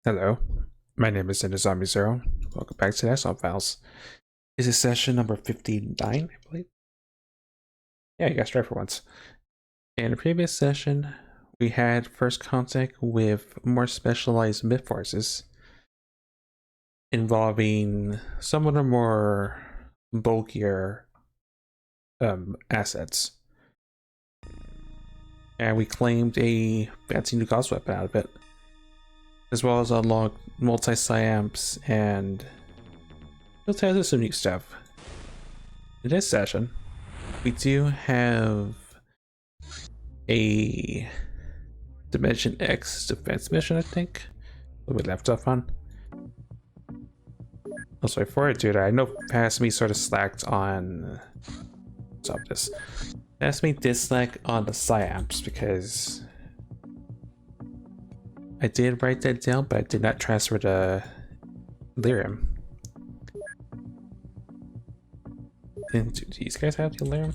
Hello, my name is Zombie Zero. Welcome back to National Files. This is session number 59, I believe. Yeah, you guys right for once. In the previous session, we had first contact with more specialized MiB forces involving some of the more bulkier assets. And we claimed a fancy new gauss weapon out of it, as well as unlocked multi-psyamps and some new stuff. In this session, we do have a Dimension X defense mission, I think, that we left off on. Also, before I do that, I know past me sort of slacked on. Stop this. Past me dislike on the psyamps because I did write that down, but I did not transfer the lyrium. And do these guys have the lyrium?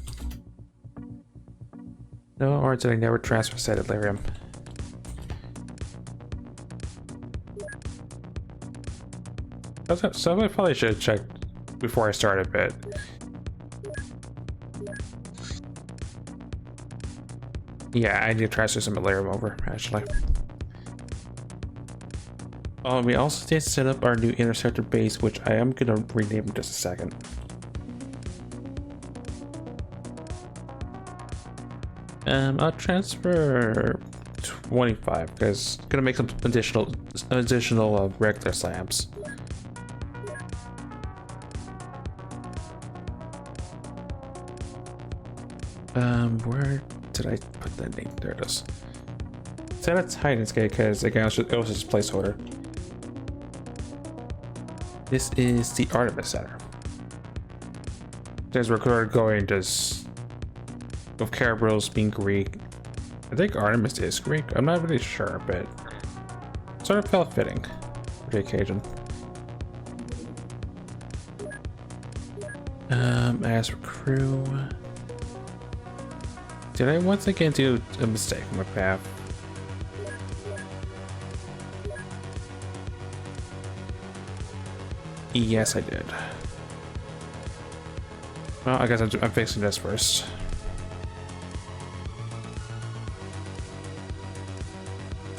No, or did I never transfer said lyrium? So I probably should have checked before I started, but yeah, I need to transfer some lyrium over actually. We also did set up our new interceptor base, which I am gonna rename in just a second. I'll transfer 25 because gonna make some additional regular slabs. Where did I put that name? There it is. Set a Titan's Gate because again it was just a placeholder. This is the Artemis Center. There's recorded going just with Kerberos being Greek. I think Artemis is Greek. I'm not really sure, but sort of felt fitting for the occasion. As for crew, did I once again do a mistake on my path? Yes, I did. Well, I guess I'm fixing this first.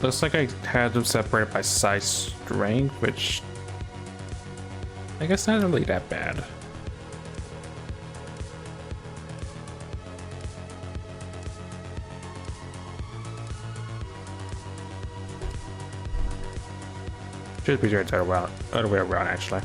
Looks like I had them separated by size strength, which I guess not really that bad. Should be the other way around actually.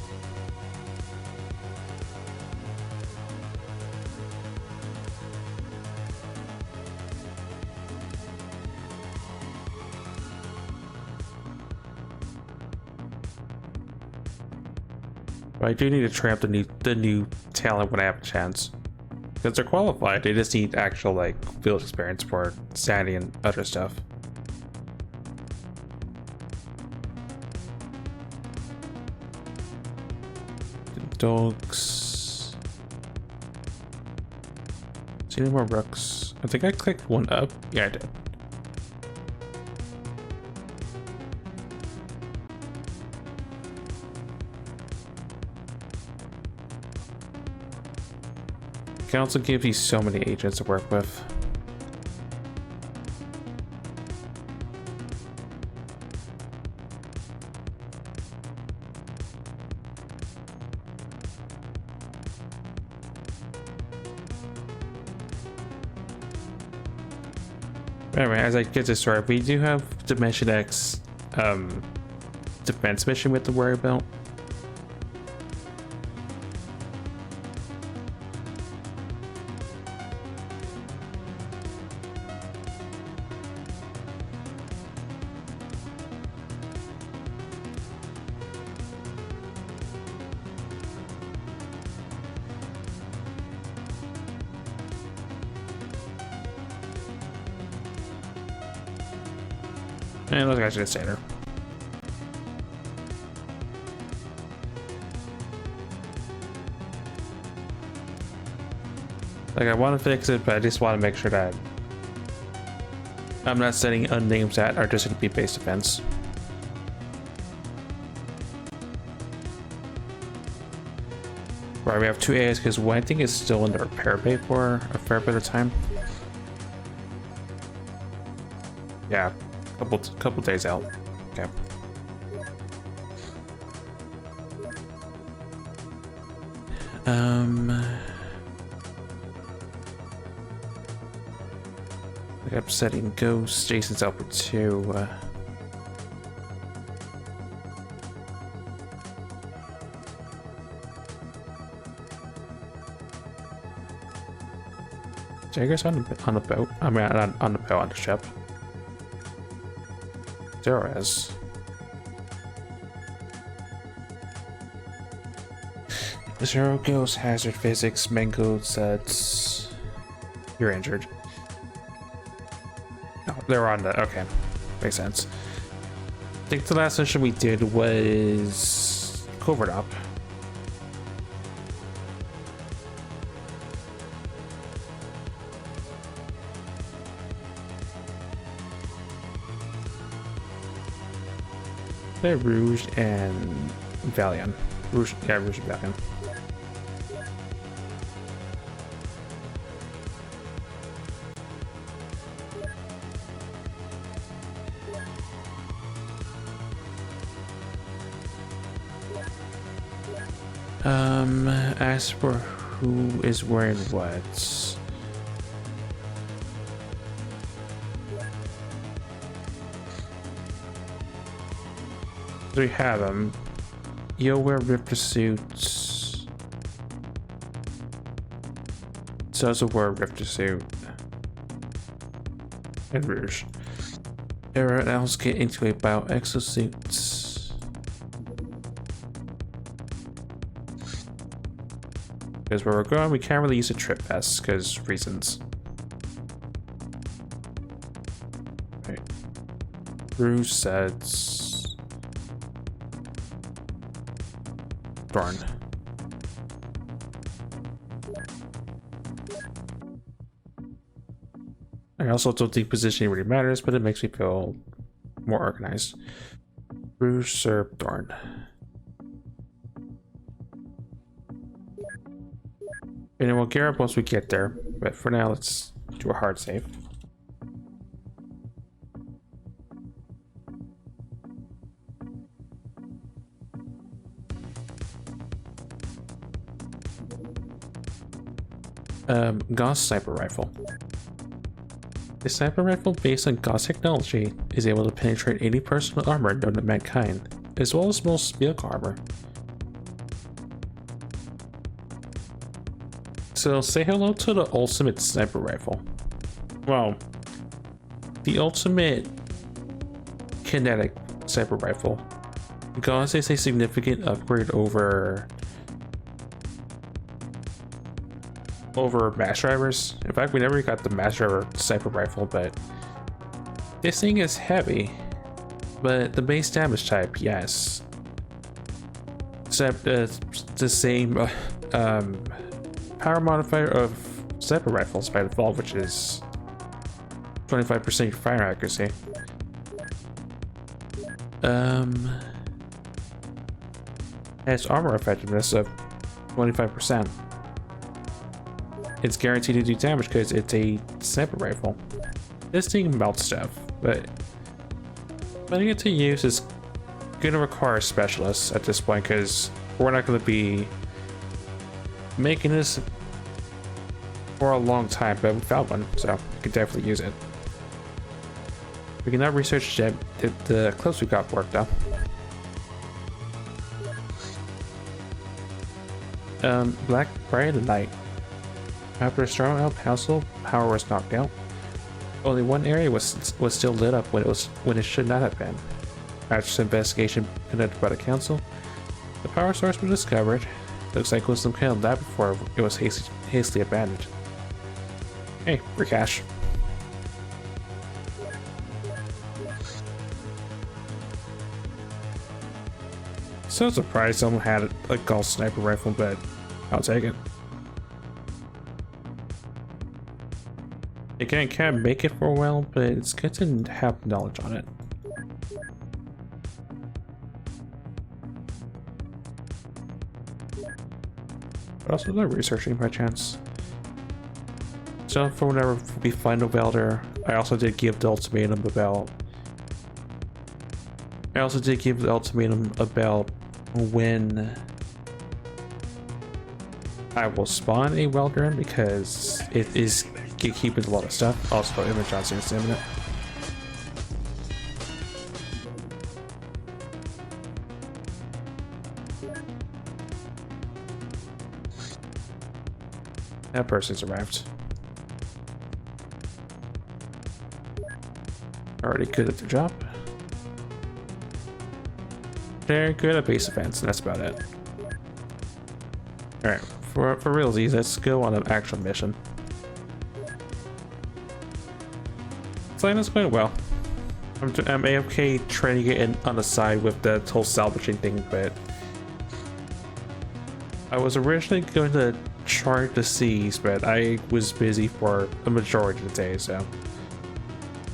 But I do need to try out the new talent when I have a chance. Because they're qualified, they just need actual like field experience for sanity and other stuff. Dogs. See any more rooks? I think I clicked one up. Yeah, I did. Council gives you so many agents to work with. Anyway, as I get this started, we do have Dimension X defense mission we have to worry about. And those guys are just standard. Like I want to fix it, but I just want to make sure that I'm not setting unnames that are just going to be base defense. Right, we have 2 AIs because one I think is still in the repair bay for a fair bit of time. Yeah, couple days out. Okay. Upsetting ghosts. Jason's out for 2. Jagger's on the boat. I mean, on the boat, on the ship. There is. Zero ghost, hazard physics, mango sets. You're injured. No, they're on the. Okay, makes sense. I think the last mission we did was Covert Up. They're Rouge and Valiant. Rouge, yeah, Rouge and Valiant. As for who is wearing what? So we have them. You'll wear Ripper suits. So also wear Ripper suit. And Rouge. Everyone else get into a bio exosuits. Because where we're going, we can't really use a trip vest because reasons. Right. Rouge sets. Darn. I also don't think positioning really matters, but it makes me feel more organized. Rouge, Serb, Darn. And we'll gear up once we get there, but for now, let's do a hard save. Gauss Sniper Rifle. The sniper rifle based on Gauss technology is able to penetrate any personal armor known to mankind, as well as most vehicle armor. So say hello to the ultimate sniper rifle. Well, the ultimate kinetic sniper rifle. Gauss is a significant upgrade over mass drivers. In fact, we never got the mass driver sniper rifle, but this thing is heavy. But the base damage type, yes. Except the same power modifier of sniper rifles by default, which is 25% fire accuracy. Has armor effectiveness of 25%. It's guaranteed to do damage because it's a sniper rifle. This thing melts stuff, but putting it to use is going to require specialists at this point because we're not going to be making this for a long time, but we found one, so we can definitely use it. We can now research the clothes we got worked up. Black Bright of Night. After a strong out household, power was knocked out. Only one area was still lit up when it should not have been. After some investigation conducted by the council, the power source was discovered. Looks like it was some kind of lab before it was hastily abandoned. Hey, free cash. So surprised someone had a Gauss sniper rifle, but I'll take it. Again, can't make it for a while, but it's good to have knowledge on it. But also not researching by chance. So for whenever we find a welder, I also did give the ultimatum about. I also did give the ultimatum about when I will spawn a welder in, because it is gatekeeping a lot of stuff. Also, image Johnson is imminent. That person's arrived. Already good at their job. They're good at base defense, and that's about it. Alright, for realsies, let's go on an actual mission. Playing this quite well. I'm AFK trying to get in on the side with the whole salvaging thing, but I was originally going to chart the seas, but I was busy for the majority of the day, so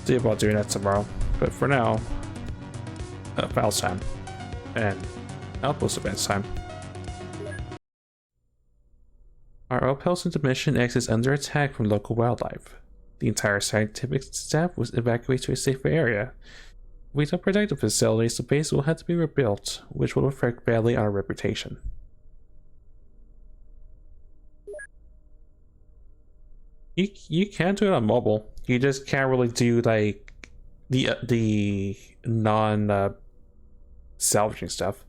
see about doing that tomorrow. But for now, Val's time and Outpost events time. Our outpost into mission X is under attack from local wildlife. The entire scientific staff was evacuated to a safer area. If we don't protect the facilities, the base will have to be rebuilt, which will affect badly on our reputation. You can do it on mobile. You just can't really do like the non salvaging stuff.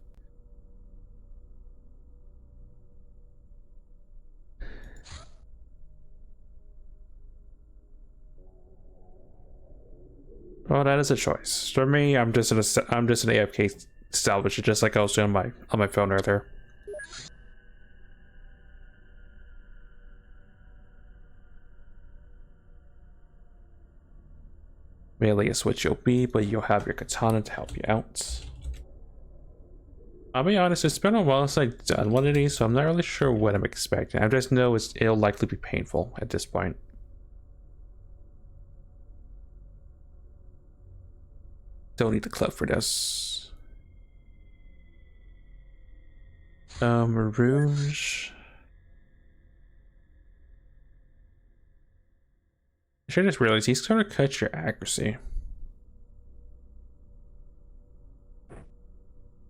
Well, that is a choice. For me, I'm just an AFK salvage, just like I was doing on my phone earlier. Melee is what you'll be, but you'll have your katana to help you out. I'll be honest, it's been a while since I've done one of these, so I'm not really sure what I'm expecting. I just know it'll likely be painful at this point. Don't need the club for this. Rouge. I should just realize he's gonna cut your accuracy.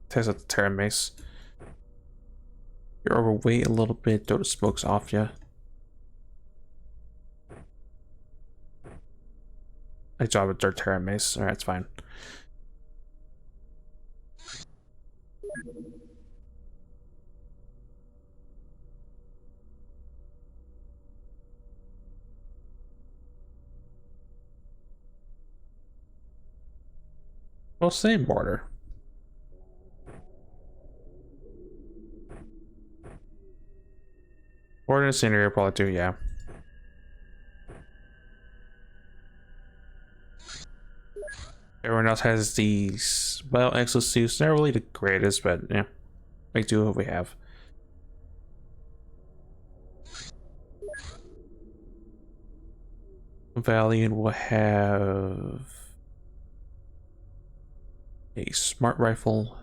Test out the Terra Mace. You're overweight a little bit, though the smoke's off ya. I job with their Terra Mace. Alright, it's fine. Well, same border. Border and scenery will probably do, yeah. Everyone else has these, well, exosuits. They're really the greatest, but yeah, make do what we have. Valiant will have a smart rifle,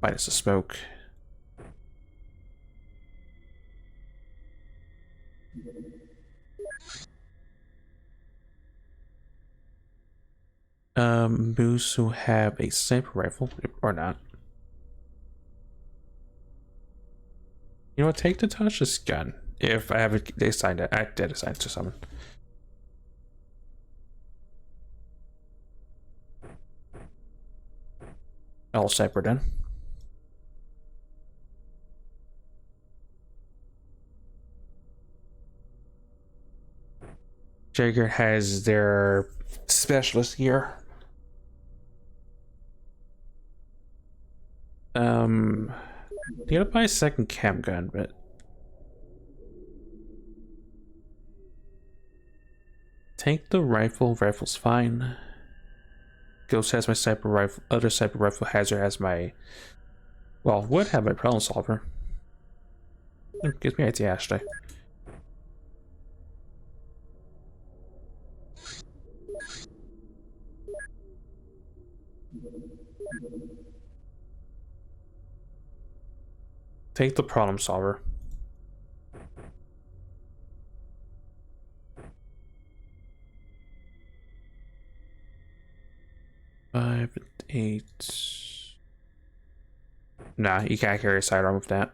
minus the smoke. Moose who have a sniper rifle, or not. You know what, take the touchless gun. If I have it, they assigned it. I did assign it to someone. I'll sniper then. Jaeger has their specialist gear. You gotta buy a second cam gun, but take the rifle. Rifle's fine. Ghost has my sniper rifle. Other sniper rifle hazard has my, well, would have my problem solver. It gives me an idea actually. Take the problem solver. Five, 8. Nah, you can't carry a sidearm with that.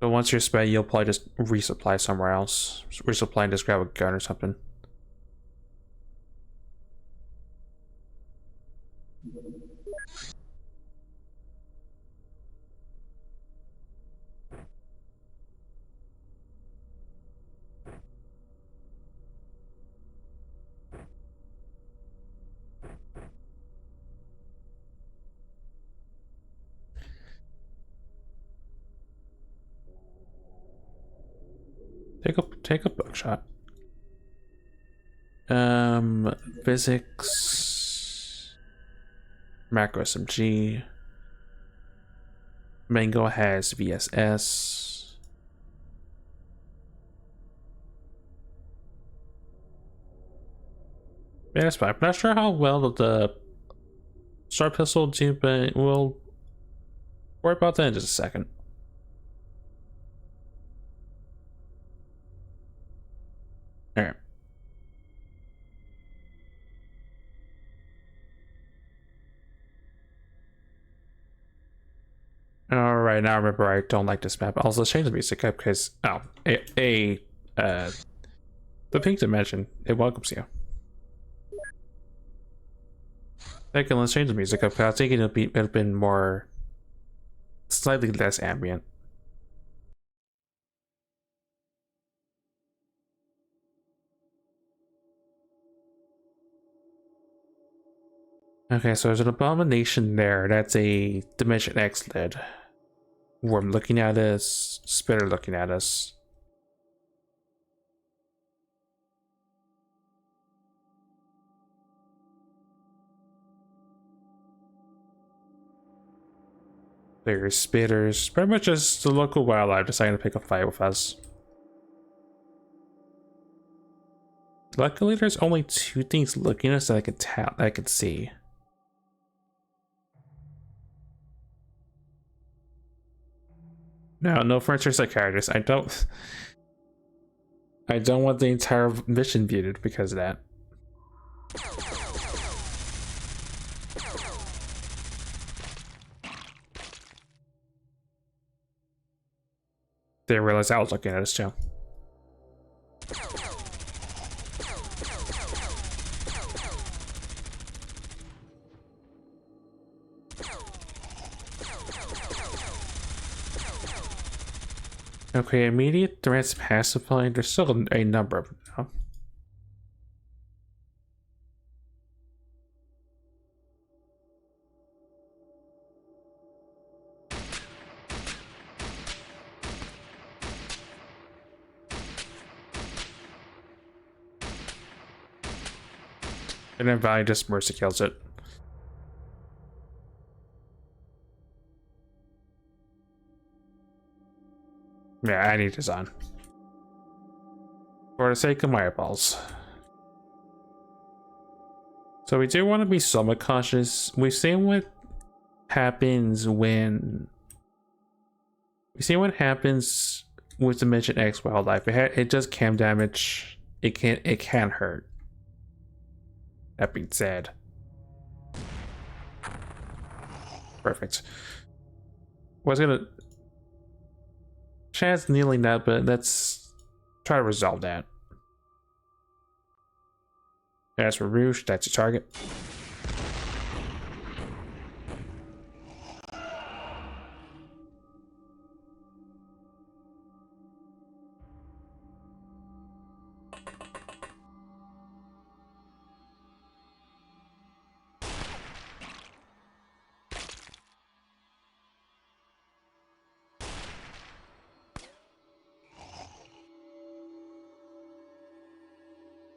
So once you're spent, you'll probably just resupply somewhere else. Resupply and just grab a gun or something. Take a buckshot. Physics. Macro SMG. Mango has VSS. Yeah, that's fine. I'm not sure how well the Star Pistol do, but we'll worry about that in just a second. Alright. Alright, now remember I don't like this map. Also, let's change the music up because the pink dimension, it welcomes you. Second, let's change the music up because I was thinking it'd been more slightly less ambient. Okay, so there's an abomination there. That's a Dimension X lid. Worm looking at us, Spitter looking at us. There's Spitters. Pretty much just the local wildlife deciding to pick a fight with us. Luckily, there's only 2 things looking at us that I can see. No furniture psychiatrist. I don't want the entire mission muted because of that. They realized I was looking at us too. Okay, immediate threats pacified. There's still a number of them now. And then Valley just mercy kills it. Yeah, I need this on. For the sake of my eyeballs. So we do want to be somewhat cautious. We've seen what happens when... We see what happens with Dimension X wildlife. It does cam damage. It can hurt. That being said. Perfect. Was gonna... Chad's kneeling that, but let's try to resolve that. As for Rouge, that's your target.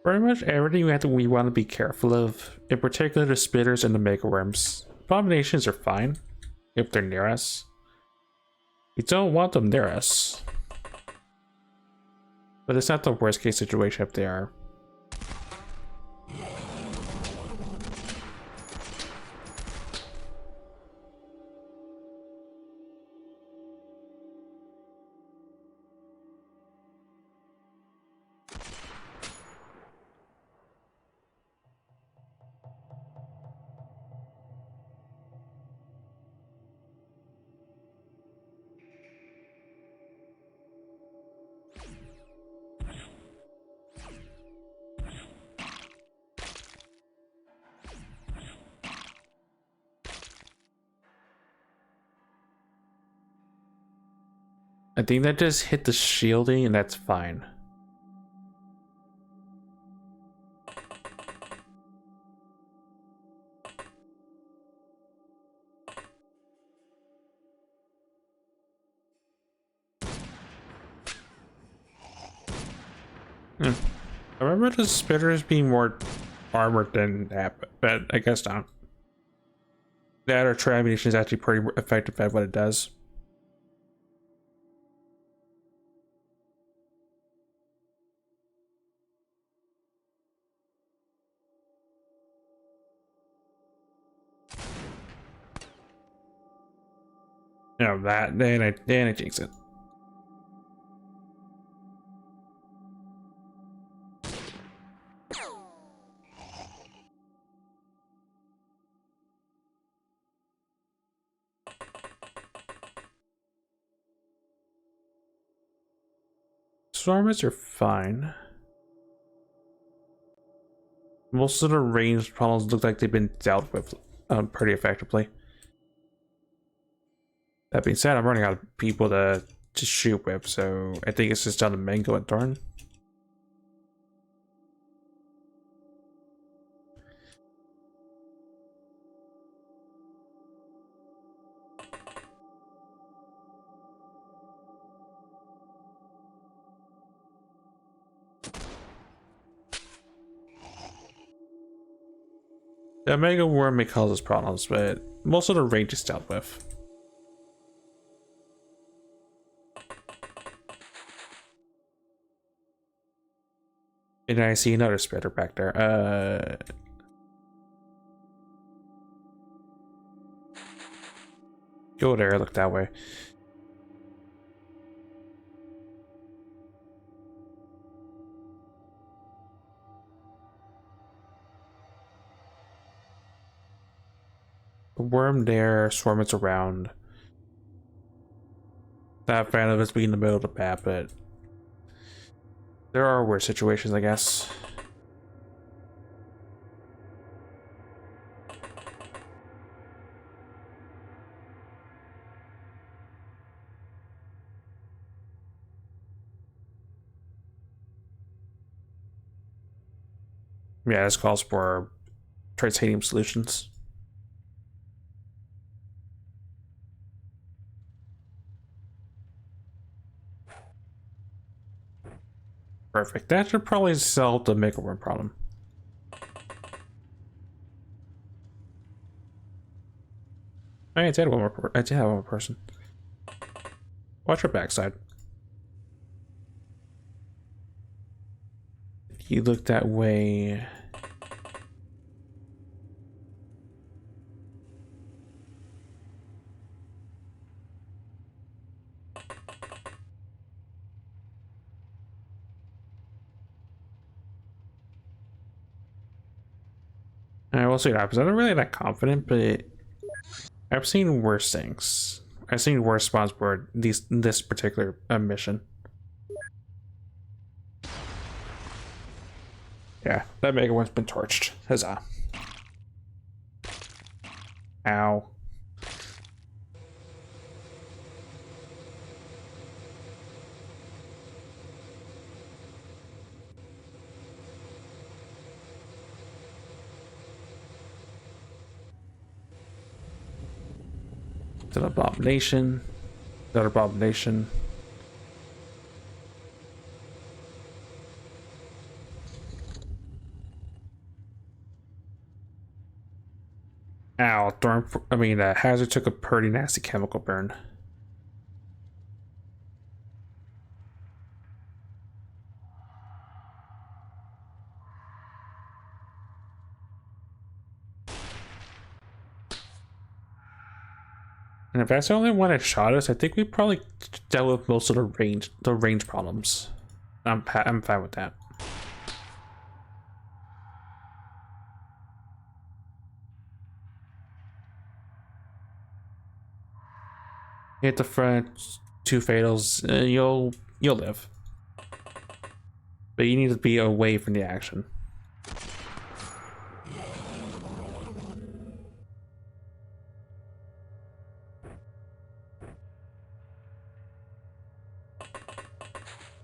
Pretty much everything we want to be careful of, in particular the spitters and the mega worms. Abominations are fine if they're near us. We don't want them near us. But it's not the worst case situation if they are. I think that just hit the shielding and that's fine. I remember the spitters being more armored than that, but I guess not. That or trap ammunition is actually pretty effective at what it does. You know, that, then I jinx it. Swarmers are fine. Most of the ranged problems look like they've been dealt with pretty effectively. That being said, I'm running out of people to shoot with, so I think it's just down to Mango and Thorn. The Mega Worm may cause us problems, but most of the range is dealt with. And I see another spitter back there. Go there, look that way. Worm there, swarmers around. Not fan of us being in the middle of the map, but there are worse situations, I guess. Yeah, this calls for titanium solutions. Perfect. That should probably solve the Mega Worm problem. I did one more. I did have one more person. Watch your backside. You look that way. I will see what happens. I'm not really that confident, but I've seen worse things. I've seen worse spawns for this particular mission. Yeah, that Mega One's been torched. Huzzah. Ow. It's an abomination. Another abomination. Ow, Hazard took a pretty nasty chemical burn. And if that's the only one that shot us, I think we probably dealt with most of the range problems. I'm fine with that. Hit the front, 2 fatals, you'll live. But you need to be away from the action.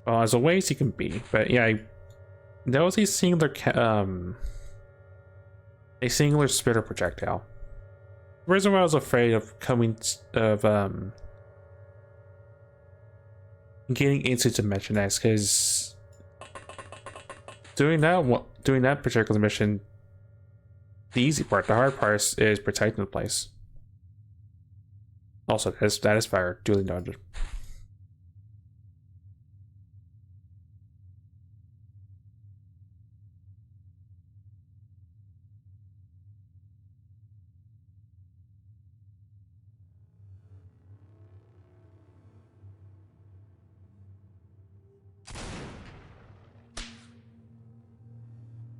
Well, as a ways he can be, but yeah, that was a singular spitter projectile. The reason why I was afraid of getting into Dimension X, because doing that particular mission, the easy part, the hard part is protecting the place. Also, that is fire, duly noted.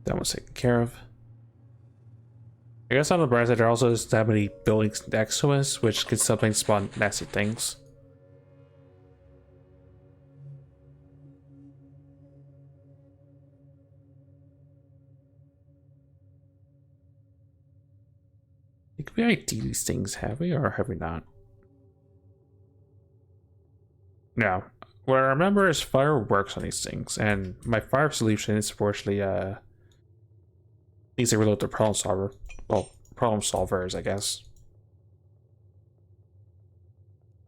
That one's taken care of. I guess on the bright side, there also is that many buildings next to us, which could sometimes spawn nasty things. I think we ID these things, have we, or have we not? No. What I remember is fire works on these things, and my fire solution is fortunately needs to reload the problem solver. Well, problem solvers, I guess.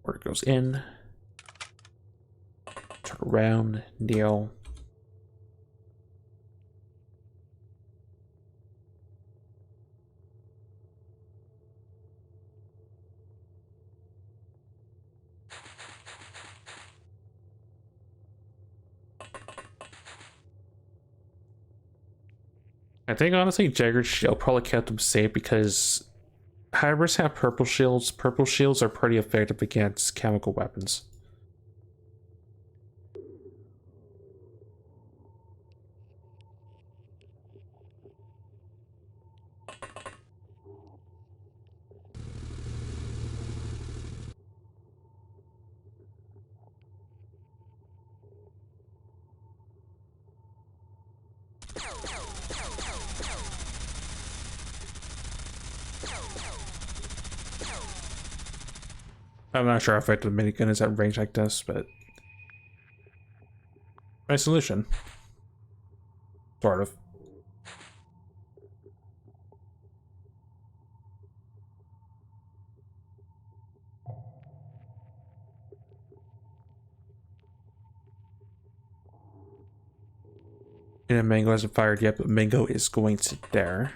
Where it goes in. Turn around, kneel. I think honestly Jagger's shield probably kept him safe because hybrids have purple shields. Purple shields are pretty effective against chemical weapons. I'm not sure how effective the minigun is at range like this, but nice solution. Sort of. And Mango hasn't fired yet, but Mango is going to there.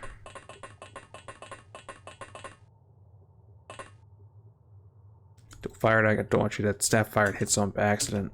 Don't fire it, I don't want you to snap fire and hit someone by accident.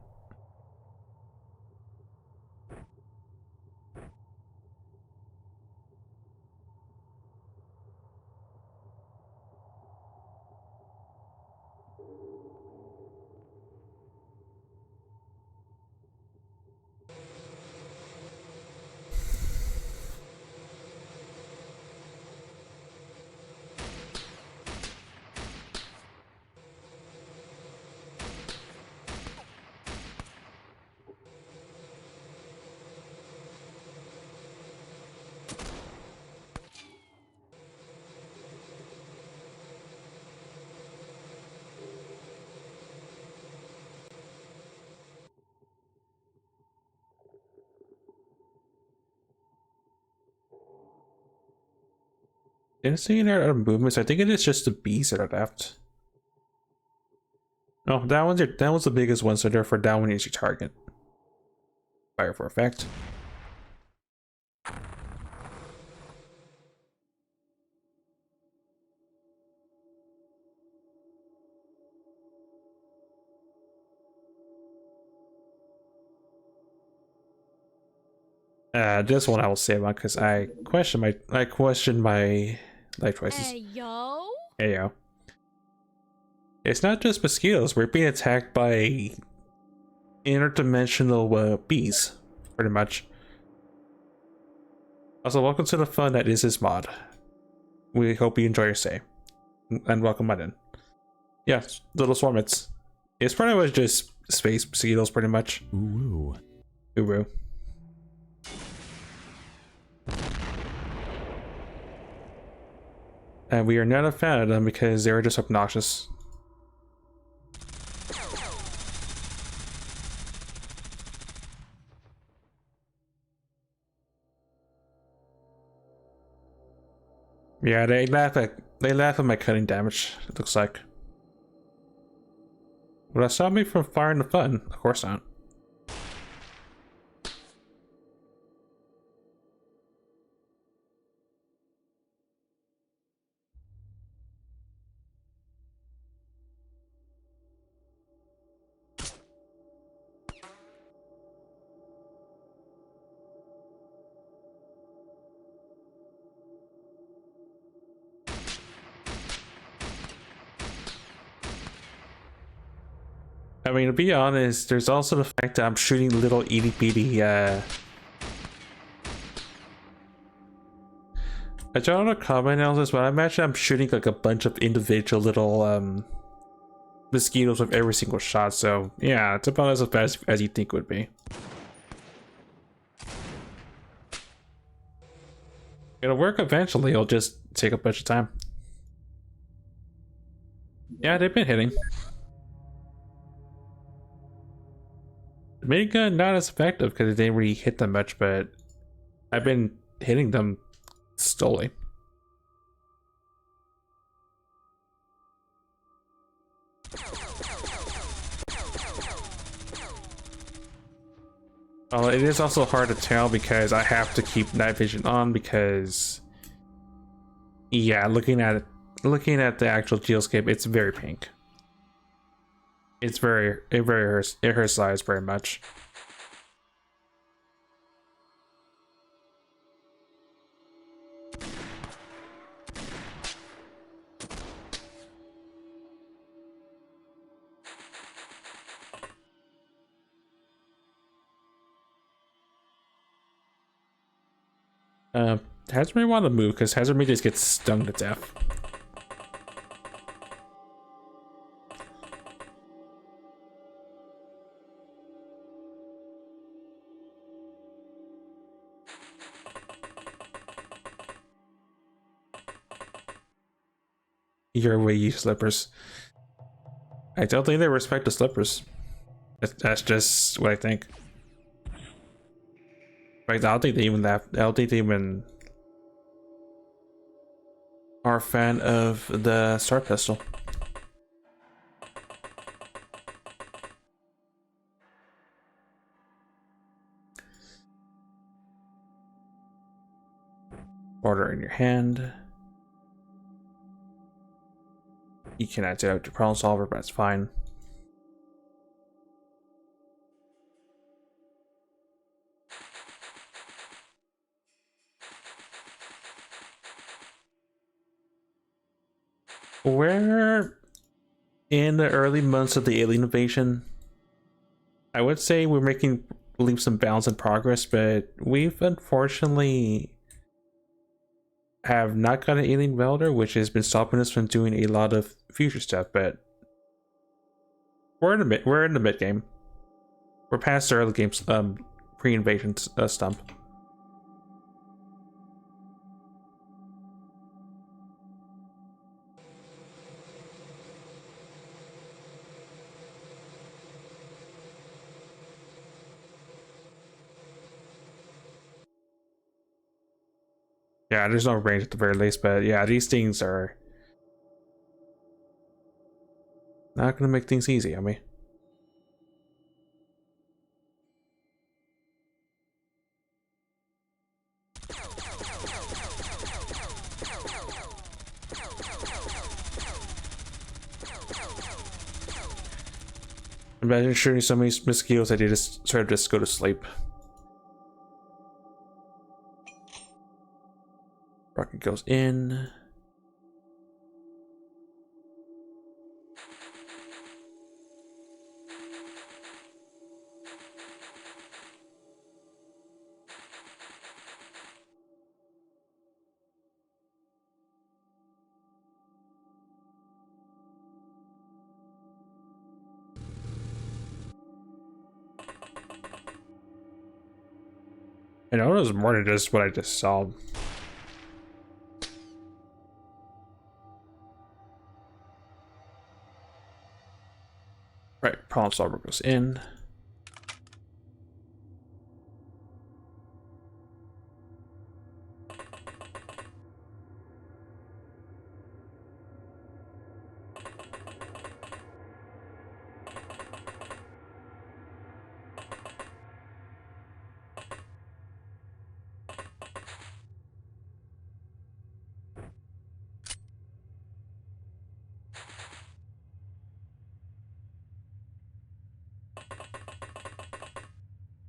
Didn't see any other movements. I think it is just the bees that are left. Oh, that was the biggest one, so therefore that one is your target. Fire for effect. This one I will save on because I question my life choices. Hey yo. Hey yo. It's not just mosquitoes. We're being attacked by interdimensional bees, pretty much. Also, welcome to the fun that is this mod. We hope you enjoy your stay, and welcome on in. Yes, little swarmits. It's pretty much just space mosquitoes, pretty much. Ooh. Ooh. And we are not a fan of them because they were just obnoxious. Yeah, they laugh at my cutting damage, it looks like. Would that stop me from firing the fun? Of course not. I mean, to be honest, there's also the fact that I'm shooting little itty bitty, I don't know comment analysis, but I imagine I'm shooting like a bunch of individual little, mosquitoes with every single shot, so yeah, it's about as fast as you think it would be. It'll work eventually, it'll just take a bunch of time. Yeah, they've been hitting. The minigun not as effective because it didn't really hit them much, but I've been hitting them slowly. Well, it is also hard to tell because I have to keep night vision on because, yeah, looking at the actual geoscape, it's very pink. It hurts eyes very much. Hazard may want to move because Hazard may just get stung to death. Your way, you slippers. I don't think they respect the slippers. That's just what I think. Like, I don't think they even I don't think they even are a fan of the Star Pistol. Order in your hand. You can activate your problem solver, but it's fine. We're in the early months of the alien invasion. I would say we're making leaps and bounds in progress, but we've unfortunately have not got an alien welder, which has been stopping us from doing a lot of future stuff. But we're in the mid game. We're past the early games, pre-invasion stump. Yeah, there's no range at the very least, but yeah, these things are not gonna make things easy on me. Imagine shooting so many mosquitoes that they just sort of just go to sleep. Rocket goes in. I know it was more than just what I just saw. Right, problem solver goes in.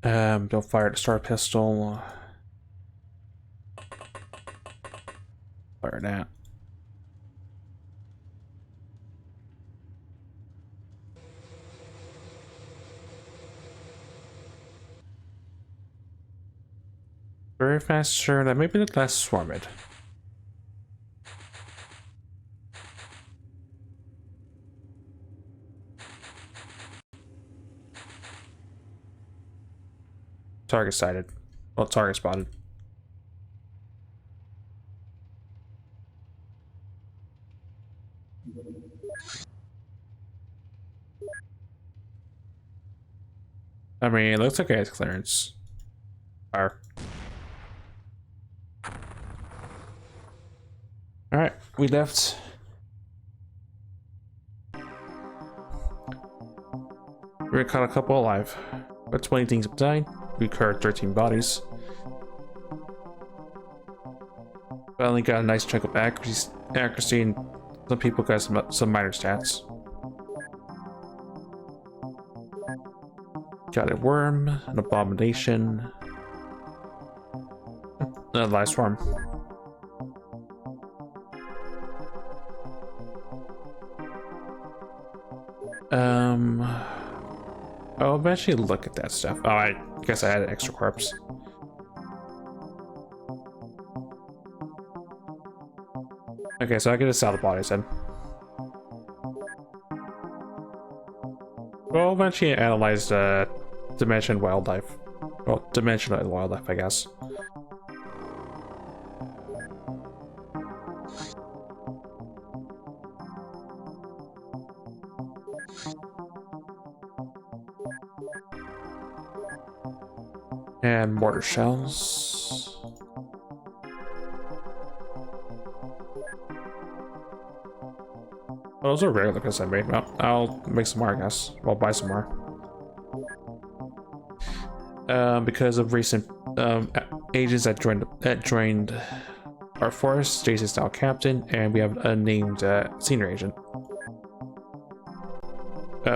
Don't fire the star pistol. Fire that. Very fast, sure. That maybe the less swarmed. Target sighted. Well, target spotted. I mean, it looks like it has clearance. Fire. Alright, we left. We caught a couple alive. But 20 things have died. We recovered 13 bodies. Finally got a nice chunk of accuracy, and some people got some minor stats. Got a worm, an abomination, a live swarm. I'll eventually look at that stuff. Oh, I guess I had an extra corpse. Okay, so I get a salad bodies then. We'll eventually analyze the dimension wildlife. Well, dimensional wildlife, I guess. And mortar shells. Those are regular because I made. Well, I'll make some more, I guess. I'll buy some more. Because of recent agents that joined our force, Jason's now captain, and we have an unnamed senior agent.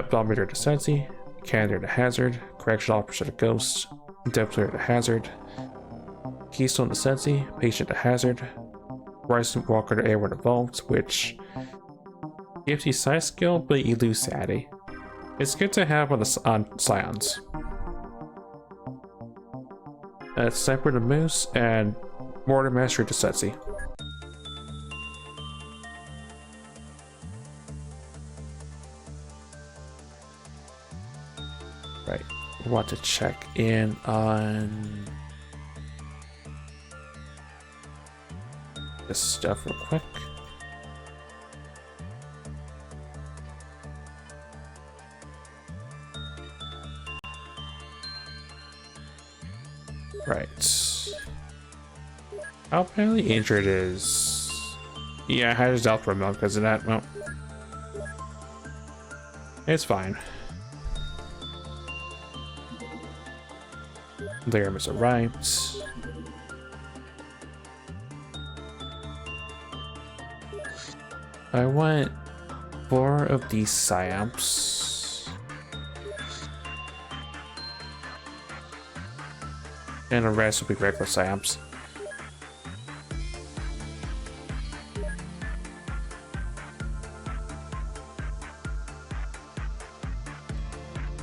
Dominator to Sensi, Candor to Hazard, Correctional Officer to Ghost, Deputy to Hazard, Keystone to Sensi, Patient to Hazard, Rising Walker to Airborne Evolved, which gives you size skill, but you lose Sadie. It's good to have on Scions. Sniper to Moose, and Mortar Mastery to Setsi. Right, we want to check in on this stuff real quick. Right. How badly injured is... Yeah, Hazard's out for a month because of that. Well, it's fine. There has arrived. I want 4 of these psyops. And the rest will be regular psyops.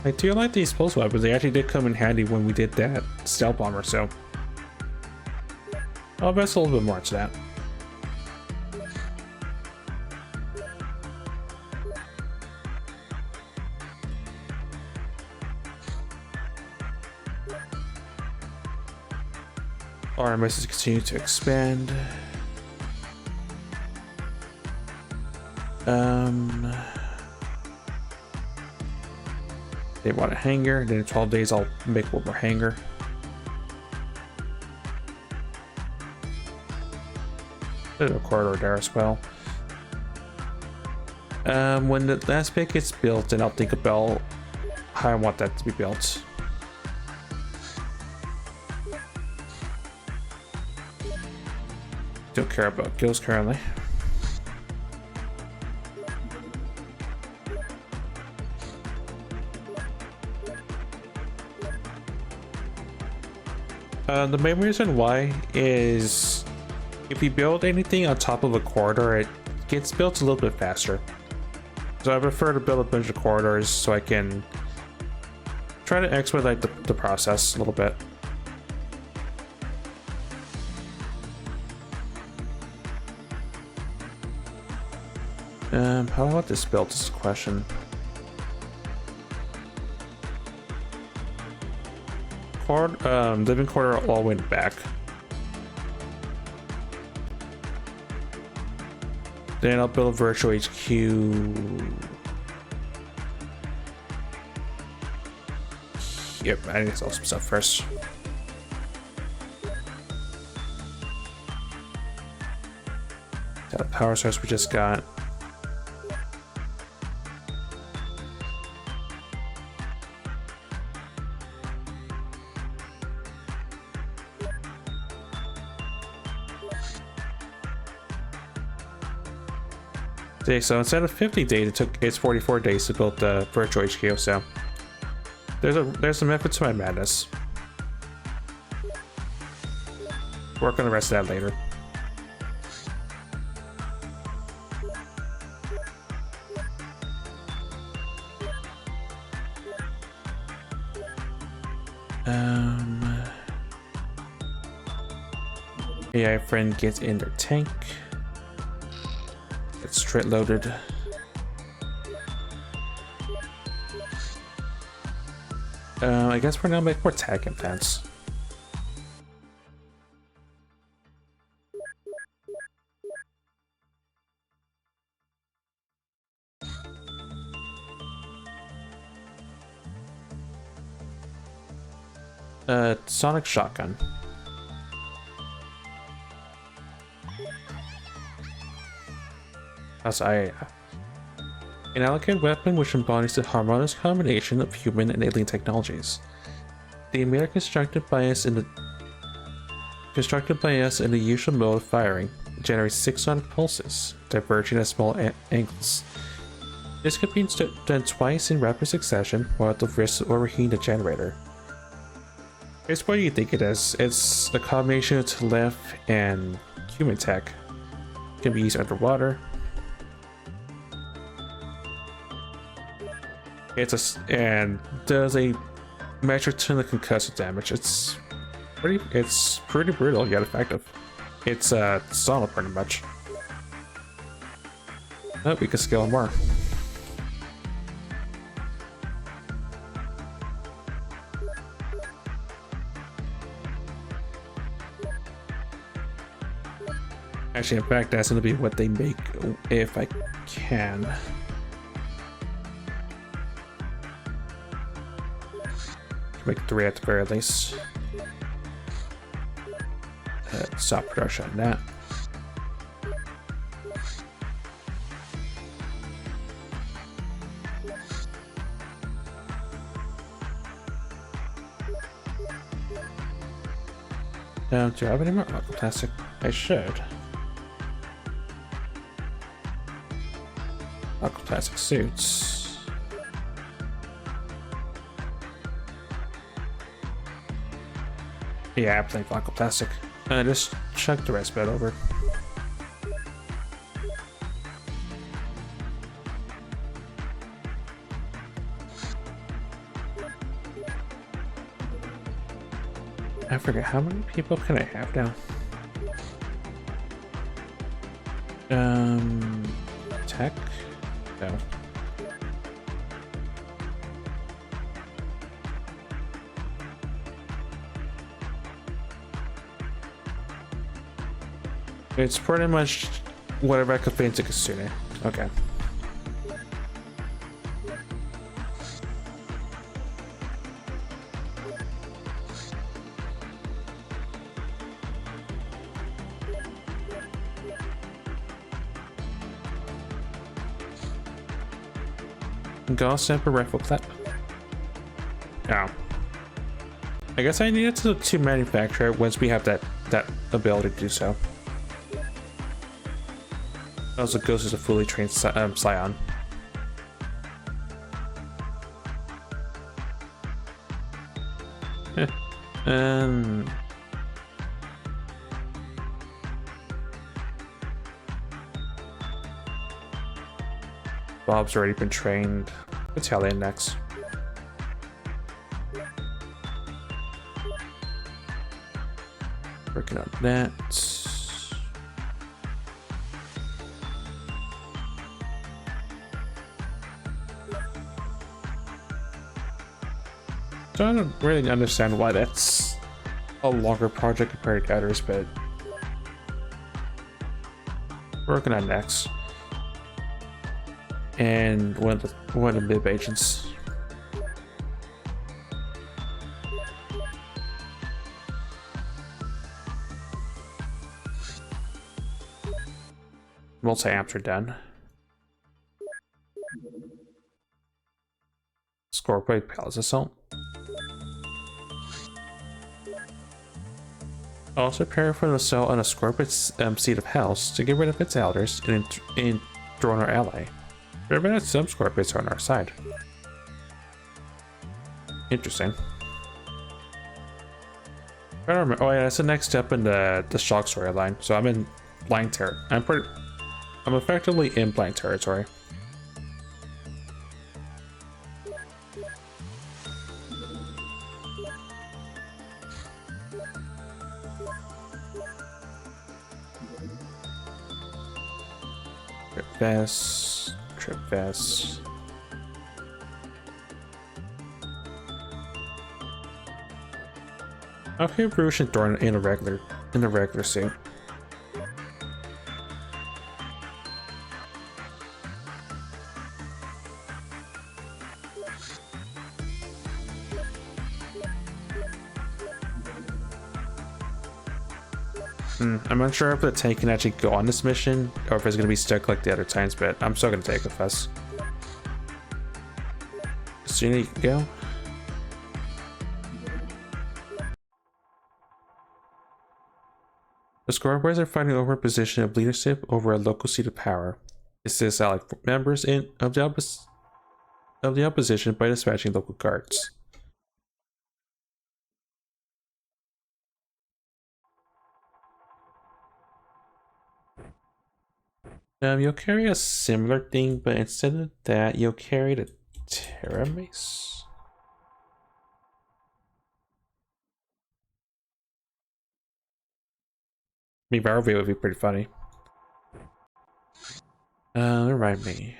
I do like these pulse weapons. They actually did come in handy when we did that stealth bomber, so I'll invest a little bit more into that. Our missions continue to expand. They want a hangar, then in 12 days I'll make one more hangar. There's a corridor there as well. When the last bit gets built, then I'll think about how I want that to be built. Don't care about guilds currently. The main reason why is if you build anything on top of a corridor, it gets built a little bit faster. So I prefer to build a bunch of corridors so I can try to expedite the process a little bit. How about this built is the question. Living quarter all went back. Then I'll build a virtual HQ. Yep, I need to sell some stuff first. Got a power source we just got. So instead of 50 days, it's 44 days to build the virtual HQ. So there's some method to my madness. Work on the rest of that later. AI friend gets in their tank. It's straight loaded. I guess we're gonna make more tag implants. Sonic shotgun. As an elegant weapon which embodies the harmonious combination of human and alien technologies. The emitter constructed by us in the usual mode of firing generates 6 sonic pulses, diverging at small angles. This could be done twice in rapid succession without the risk of overheating the generator. It's what you think it is. It's a combination of telef and human tech. It can be used underwater. And does a metric ton of concussive damage. It's pretty brutal yet effective. It's solid pretty much. Oh, we can scale more. Actually, in fact, that's gonna be what they make if I can. Make 3 at the very least. Stop production on that. Now, do I have any more plastic? I should. Plastic suits. Yeah, I think plastic. Just chuck the rest of it over. I forget, how many people can I have now? Tech? No. It's pretty much whatever I could fit into Kasune. Okay. Gauss sample rifle clip. Oh. I guess I needed to manufacture it once we have that ability to do so. Also, Ghost is a fully trained Scion. Bob's already been trained. Battalion next. Working on that. So I don't really understand why that's a longer project compared to others, but working on next. And one of the MiB agents. Multi-amps are done. Scorpion Palace Assault. Also prepare for an assault on a Scorpion's seat of house to get rid of its elders and drone our ally. Remember that some Scorpions are on our side. Interesting. I don't remember. Oh yeah, that's the next step in the shock storyline. So I'm in blind territory. I'm effectively in blind territory. Trip vest. Trip vest. Okay, Bruce and Thorn in a regular suit. I'm unsure if the tank can actually go on this mission or if it's gonna be stuck like the other times, but I'm still gonna take it with us. Soon you can go. The Scorpions are fighting over a position of leadership over a local seat of power. This is allied members of the opposition by dispatching local guards. You'll carry a similar thing, but instead of that, you'll carry the Terra Mace. I mean, Barrowview would be pretty funny. Remind me.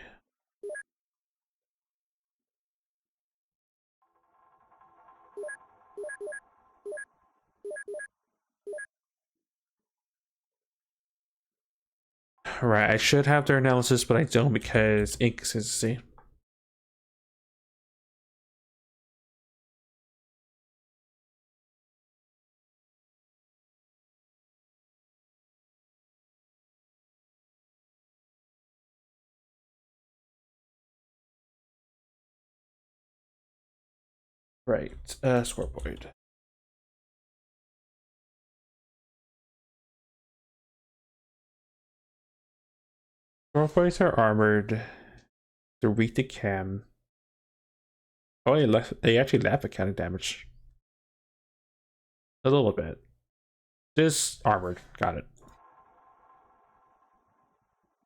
Right, I should have their analysis, but I don't because inconsistency. Right, scoreboard. Scoreboards are armored. They're weak to chem. Oh, they actually laugh at counter damage. A little bit. This armored. Got it.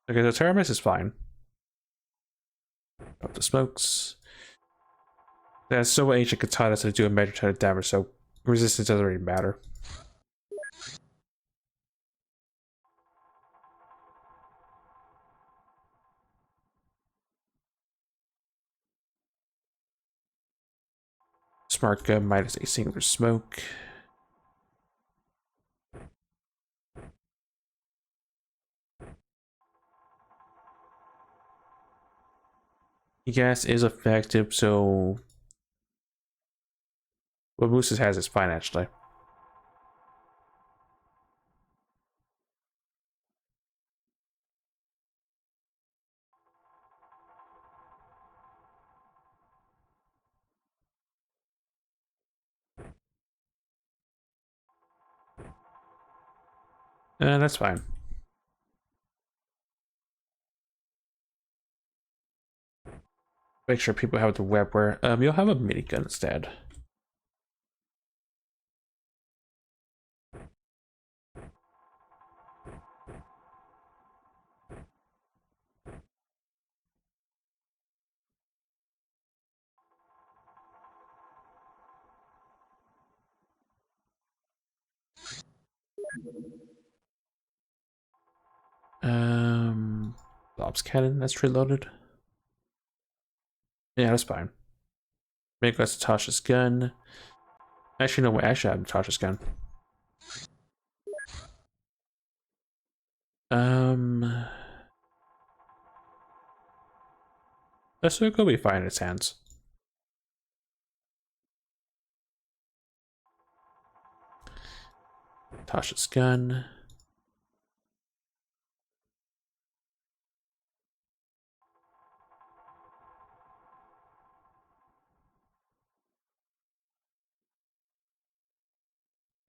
Okay, the Terramis is fine. Up the smokes. That's so ancient katana to do a major ton of damage, so resistance doesn't really matter. Smart gun minus a singular smoke. Gas is effective, so what Moose's has is fine actually. That's fine. Make sure people have the webware. You'll have a minigun instead. Lobs cannon that's reloaded. Yeah, that's fine. Make us Natasha's gun. Actually, no way. I should have Natasha's gun. This will go be fine in its hands. Natasha's gun.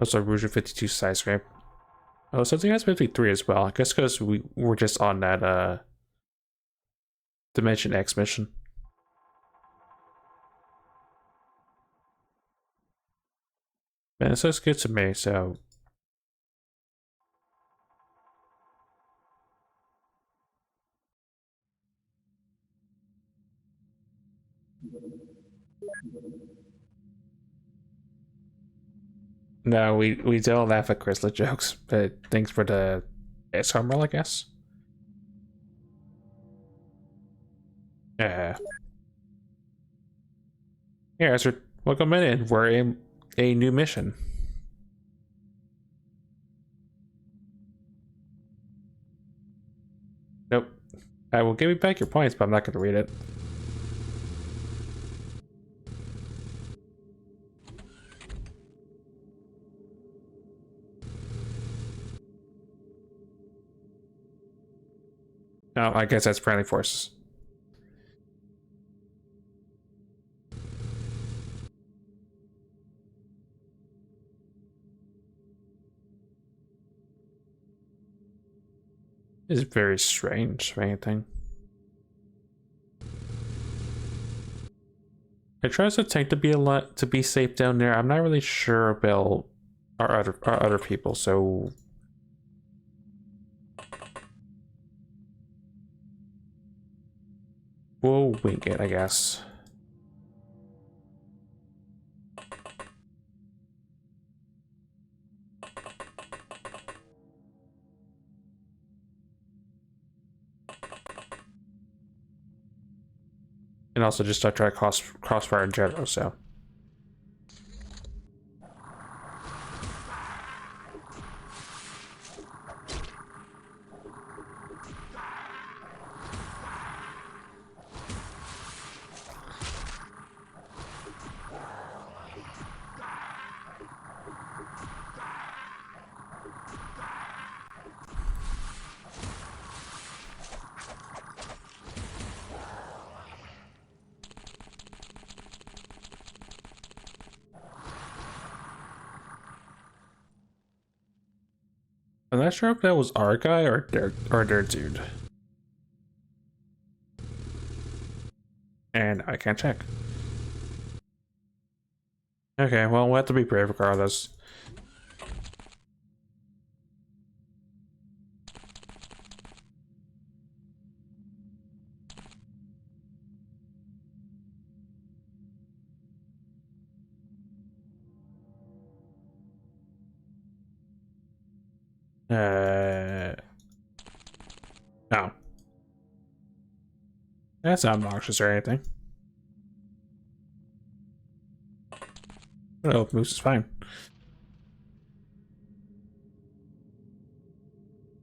Also, Rouge 52 size scrape. Oh, something has 53 as well. I guess because we were just on that Dimension X mission. Man, this looks good to me, so. No, we don't laugh at Chrysler jokes, but thanks for the S armor, I guess. Yeah. Yeah, Ezra, welcome in. We're in a new mission. Nope. I will give you back your points, but I'm not going to read it. No, I guess that's friendly forces. It's very strange, if anything. I trust the tank to be to be safe down there. I'm not really sure about our other people, so we'll wing it, I guess. And also just start trying to crossfire in general, so. I'm not sure if that was our guy or their dude. And I can't check. Okay, well, we'll have to be brave regardless. No. That's not obnoxious or anything. Oh, Moose is fine.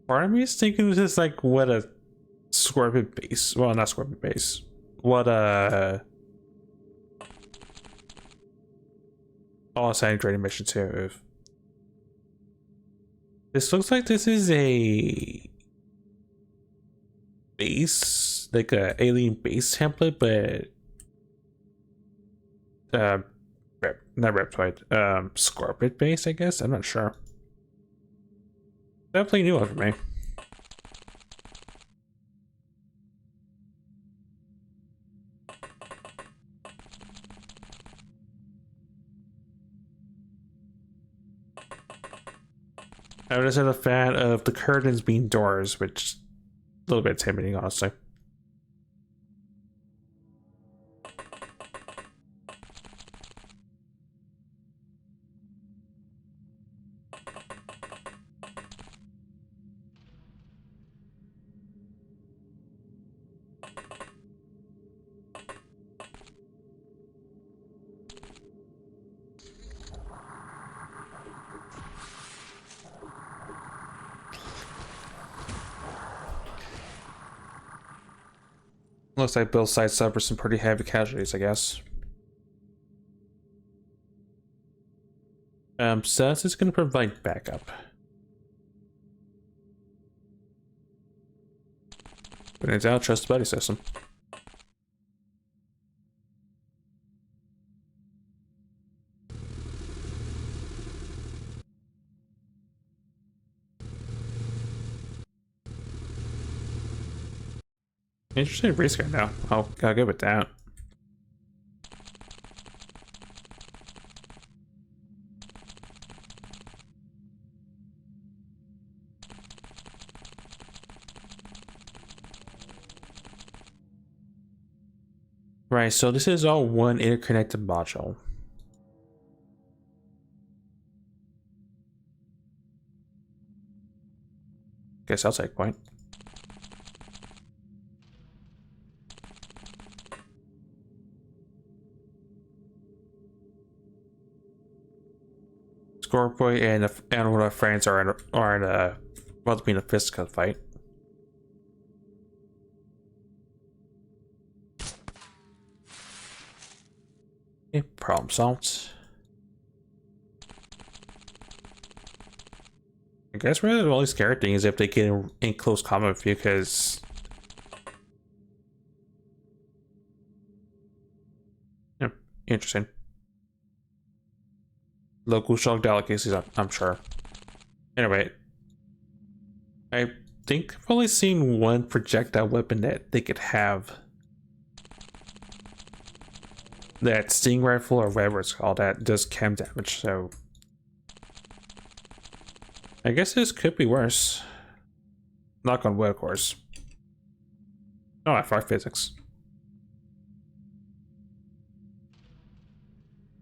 Part of me is thinking this is like what a Scorpion base. Well, not Scorpion base. What a all assigning training mission too. This looks like this is a base, like a alien base template, but not Reptoid, Scorpion base, I guess. I'm not sure. Definitely new one for me. I'm just not a fan of the curtains being doors, which a little bit intimidating, honestly. Looks like both sides suffer some pretty heavy casualties, I guess. Says it's going to provide backup. But in doubt, trust the buddy system. Interesting risk right now. I'll go with that. Right, so this is all one interconnected module. Guess I'll take point. Scorpio and one of our friends are in a well, to be in a physical fight. Okay, problem solved. I guess really the only scary thing is if they get in close combat with you, because yeah, interesting. Local shock delicacies, I'm sure. Anyway, I think I've only seen one projectile weapon that they could have. That sting rifle or whatever it's called that does chem damage, so I guess this could be worse. Knock on wood, of course. Oh, I forgot physics.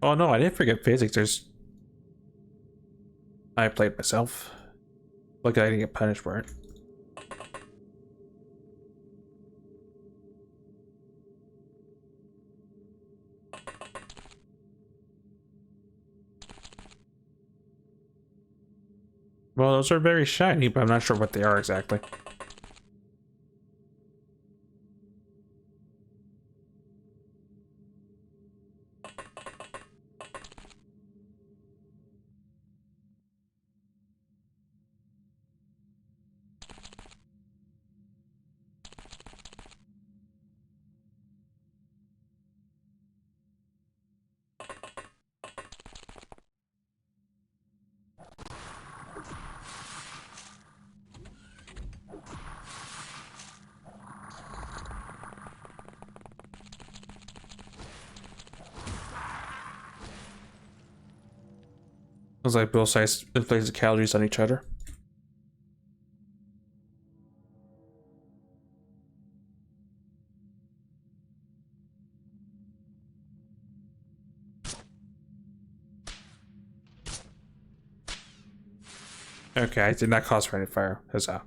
Oh no, I didn't forget physics. I played myself. Like I didn't get punished for it. Well, those are very shiny, but I'm not sure what they are exactly. Looks like both sides inflict the calories on each other. Okay, I did not cause for any fire. Huzzah.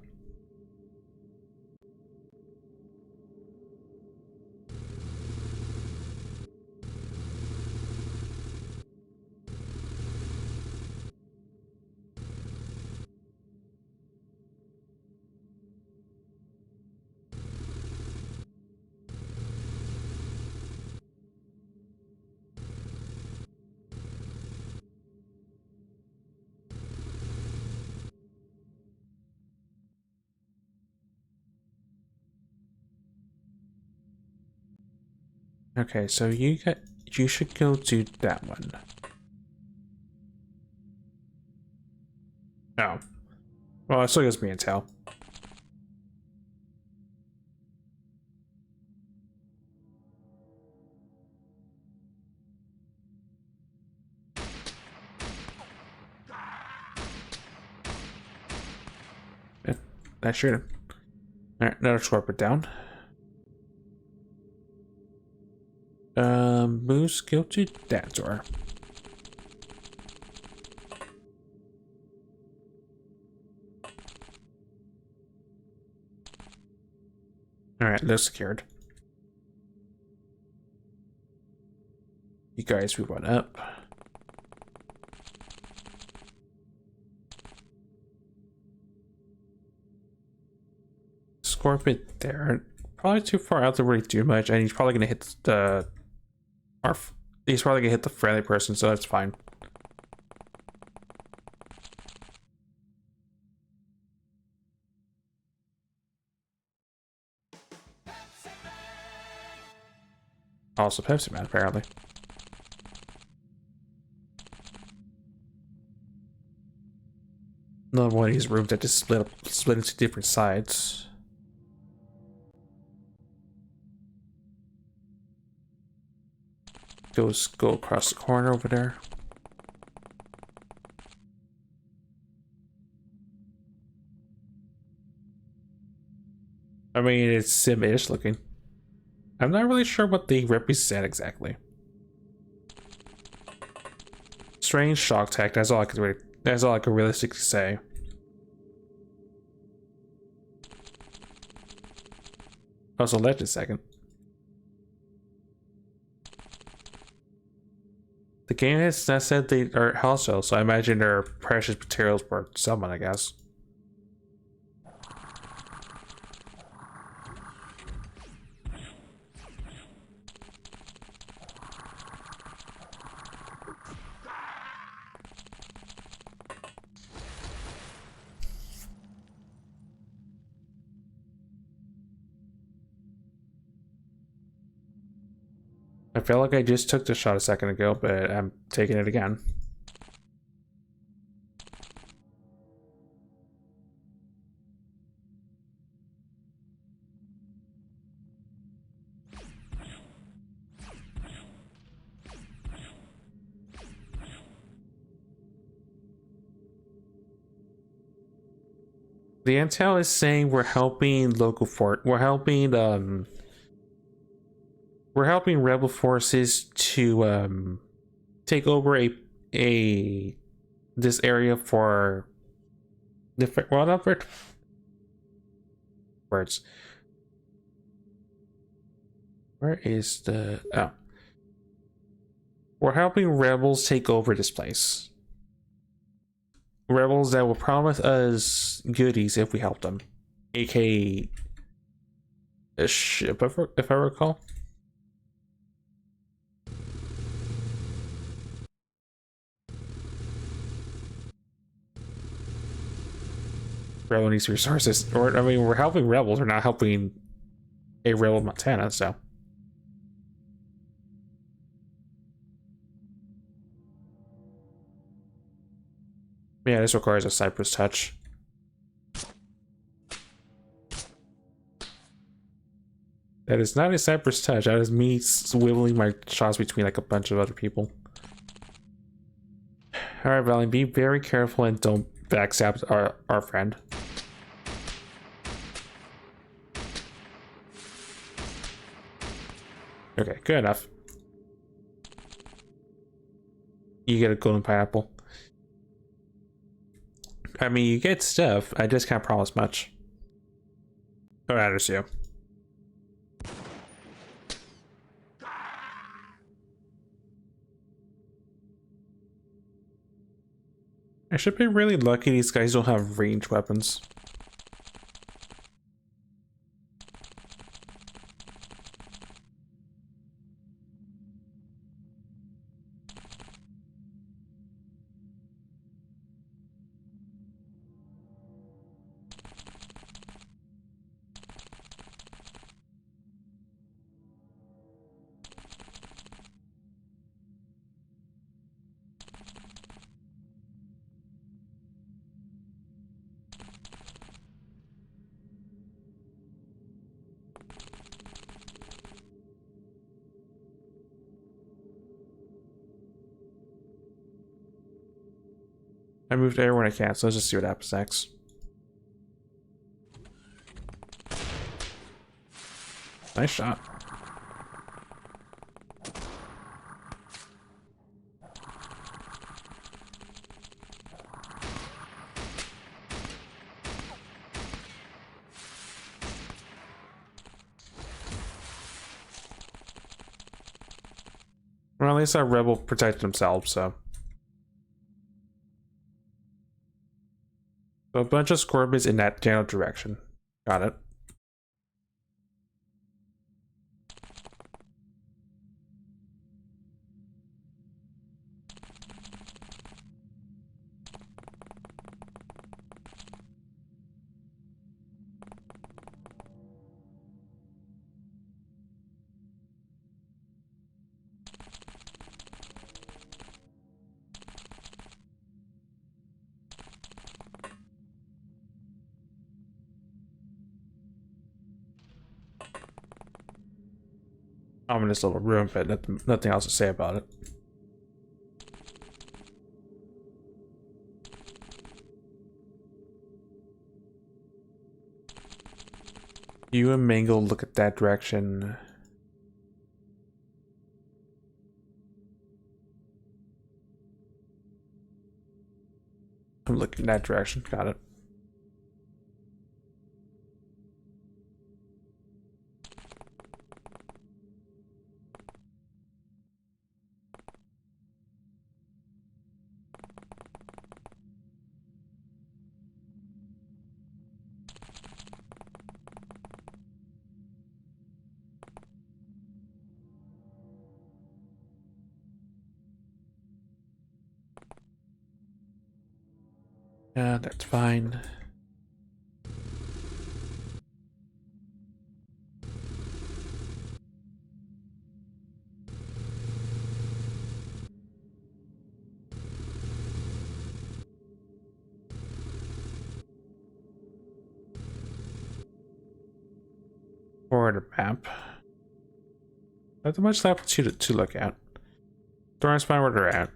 Okay, so you should go to that one. Oh. Well, it still gives me intel. Yeah, that shoot him. Alright, now let's warp it down. Moose, go to that door. Alright, they're secured. You guys move on up. Scorpion there. probably too far out to really do much, and he's probably gonna hit the he's probably gonna hit the friendly person, so that's fine. Also Pepsi Man, apparently. Another one of these rooms that just split into different sides. Go across the corner over there. I mean, it's sim-ish looking. I'm not really sure what they represent exactly. Strange shock tech. That's all I could realistically say. Also, legend second. The game has not said they are hostile, so I imagine they're precious materials for someone, I guess. I feel like I just took the shot a second ago, but I'm taking it again. The intel is saying we're helping we're helping rebel forces to take over a this area for different, well, not for words. Where is the, oh, we're helping rebels take over this place. Rebels that will promise us goodies if we help them, aka a ship, if I recall. Rebel needs resources, or I mean, we're helping rebels. We're not helping a rebel Montana, so. Yeah, this requires a Cypress touch. That is not a Cypress touch. That is me swiveling my shots between like a bunch of other people. Alright, Valiant, be very careful and don't backstab our friend. Okay, good enough. You get a golden pineapple. I mean, you get stuff. I just can't promise much. Oh, that is you. I should be really lucky these guys don't have ranged weapons. I moved everyone I can, so let's just see what happens next. Nice shot. Well, at least our rebel protected themselves, so. So a bunch of scorpions in that general direction. Got it. ominous little room, but nothing else to say about it. You and Mangle look at that direction. I'm looking that direction. Got it. Yeah, that's fine. Forward a map. Not too much left to look at. Don't find where they're at.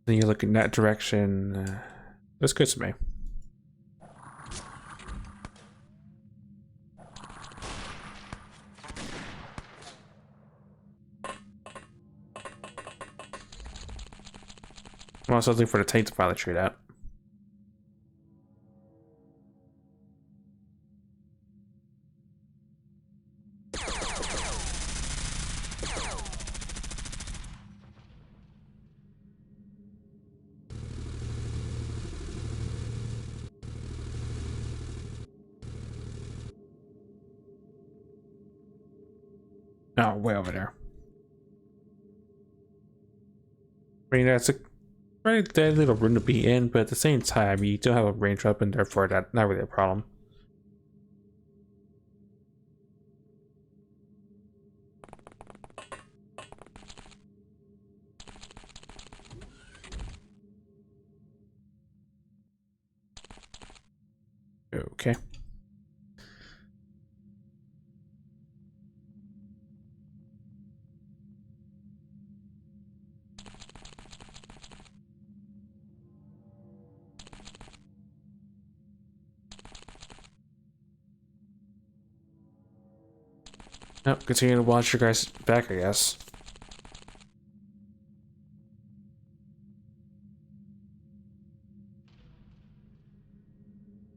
Then you look in that direction. That's good to me. I'm also looking for the tank to finally treat out. Oh, way over there. I mean, that's a very dead little room to be in, but at the same time, you do have a range weapon, therefore that's not really a problem. Okay. Nope, continue to watch your guys back, I guess.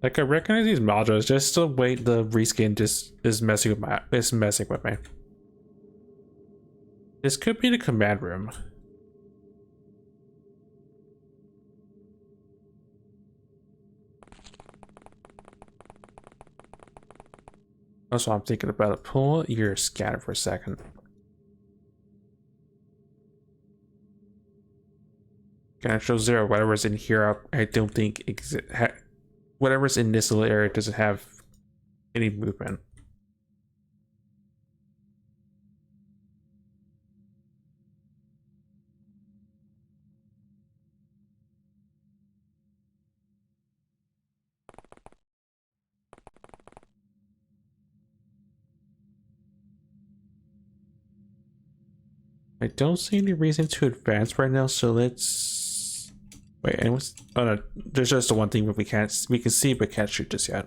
Like, I recognize these modules, just the way the reskin just is messing with me. This could be the command room. Also, I'm thinking about it. Pull your scanner for a second. Gonna show 0. Whatever's in here, I don't think whatever's in this little area doesn't have any movement. I don't see any reason to advance right now, so let's wait. And what's, oh no, there's just the one thing that we can see but can't shoot just yet.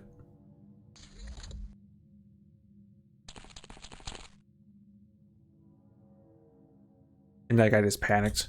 And that guy just panicked.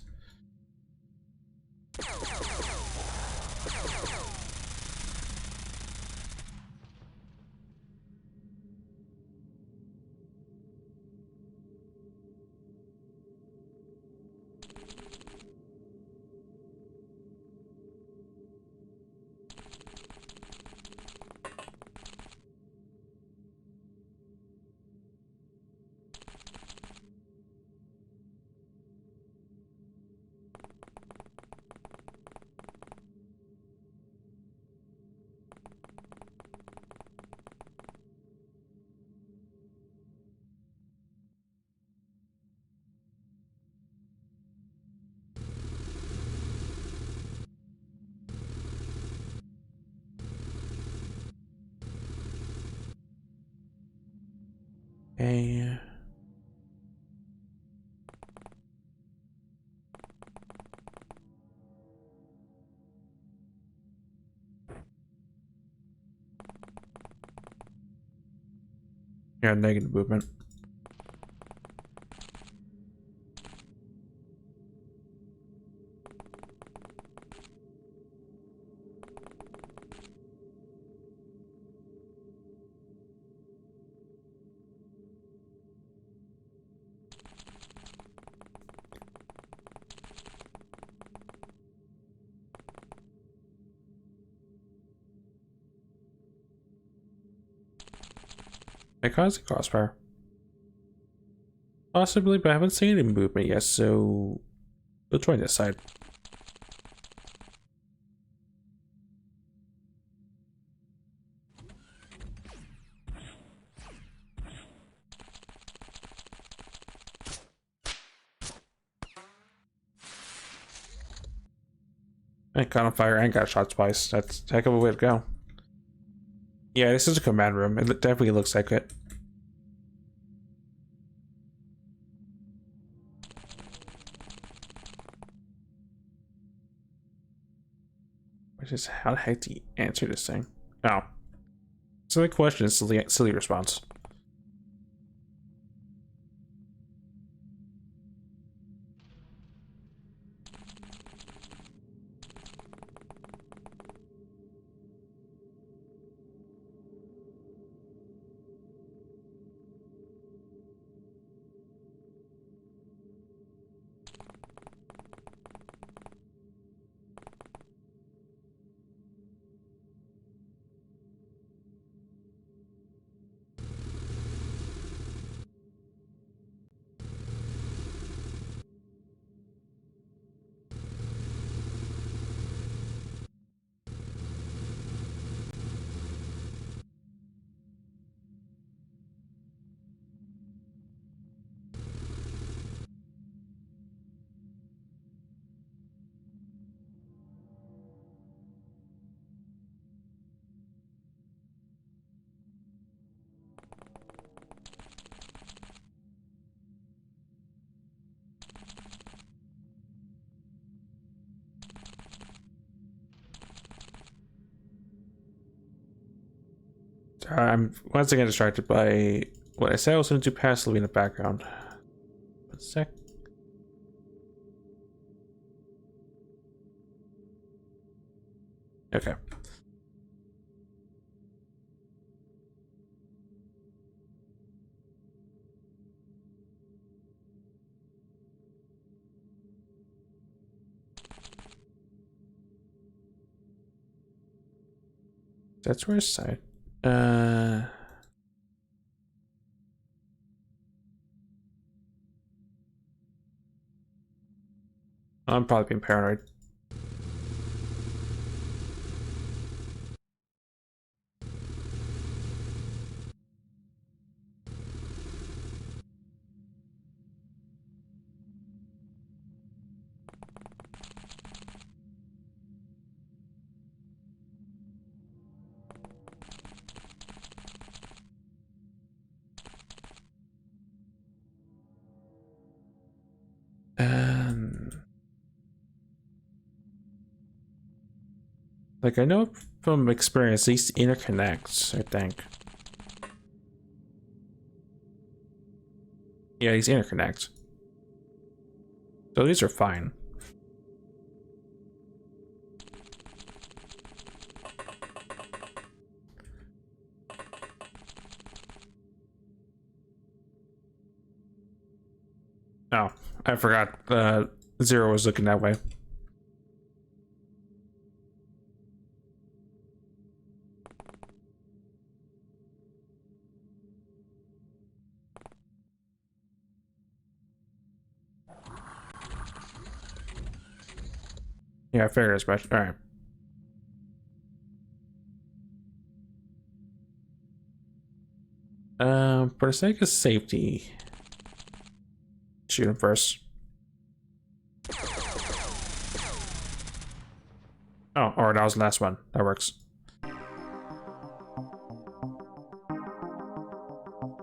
Okay. Yeah, negative movement. It caused a crossfire. Possibly, but I haven't seen any movement yet, so we'll try this side. I caught on fire and got shot twice. That's a heck of a way to go. Yeah, this is a command room. It definitely looks like it. Which is, how the heck do you answer this thing? Oh. Silly question, silly response. I'm once again distracted by what I said I was going to do passively in the background. 1 sec. Okay. That's where side. I'm probably being paranoid. Like, I know from experience, these interconnects, I think. Yeah, these interconnect. So these are fine. Oh, I forgot Zero was looking that way. Yeah, I figured as much. Alright. For the sake of safety, shoot him first. Oh, or that was the last one. That works.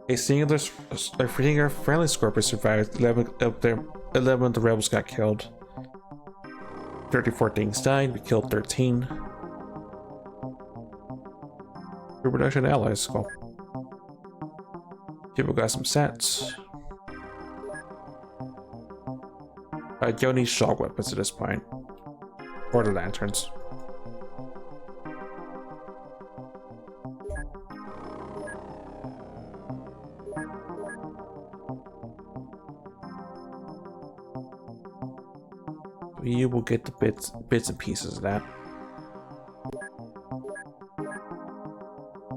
A singular friendly Scorpion survived. 11 of the rebels got killed. 34 things died. We killed 13. Reproduction allies. Cool. People got some sets. You don't need shock weapons at this point. Or the lanterns. You will get the bits and pieces of that.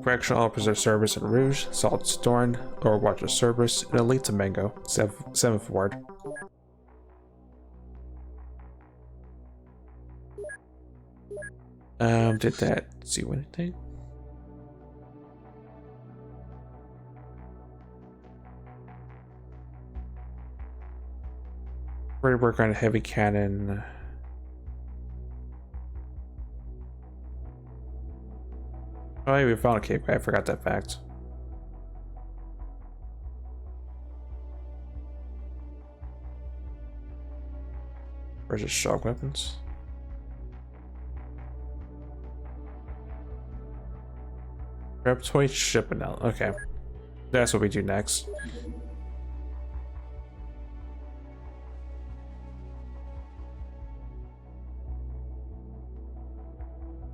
Correctional Officer Service in Rouge, Salt Storm, or Watcher Service, and Elite to Mango, 7th Ward. Did that do anything? We're gonna work on a heavy cannon. Oh, yeah, we found a cave. I forgot that fact. Where's the shock weapons? Grab toy shipment now. Okay. That's what we do next.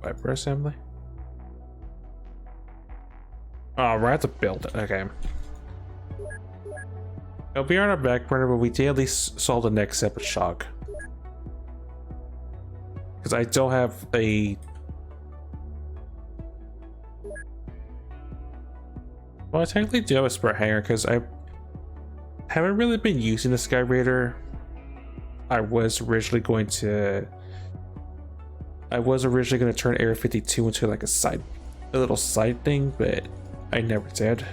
Viper assembly? Oh, we're at to build it. Okay. It'll be on our back burner, but we did at least solve the next step of shock. Because I don't have a... Well, I technically do have a spare hanger because I haven't really been using the Sky Raider. I was originally going to turn Area 52 into like a little side thing, but I never did.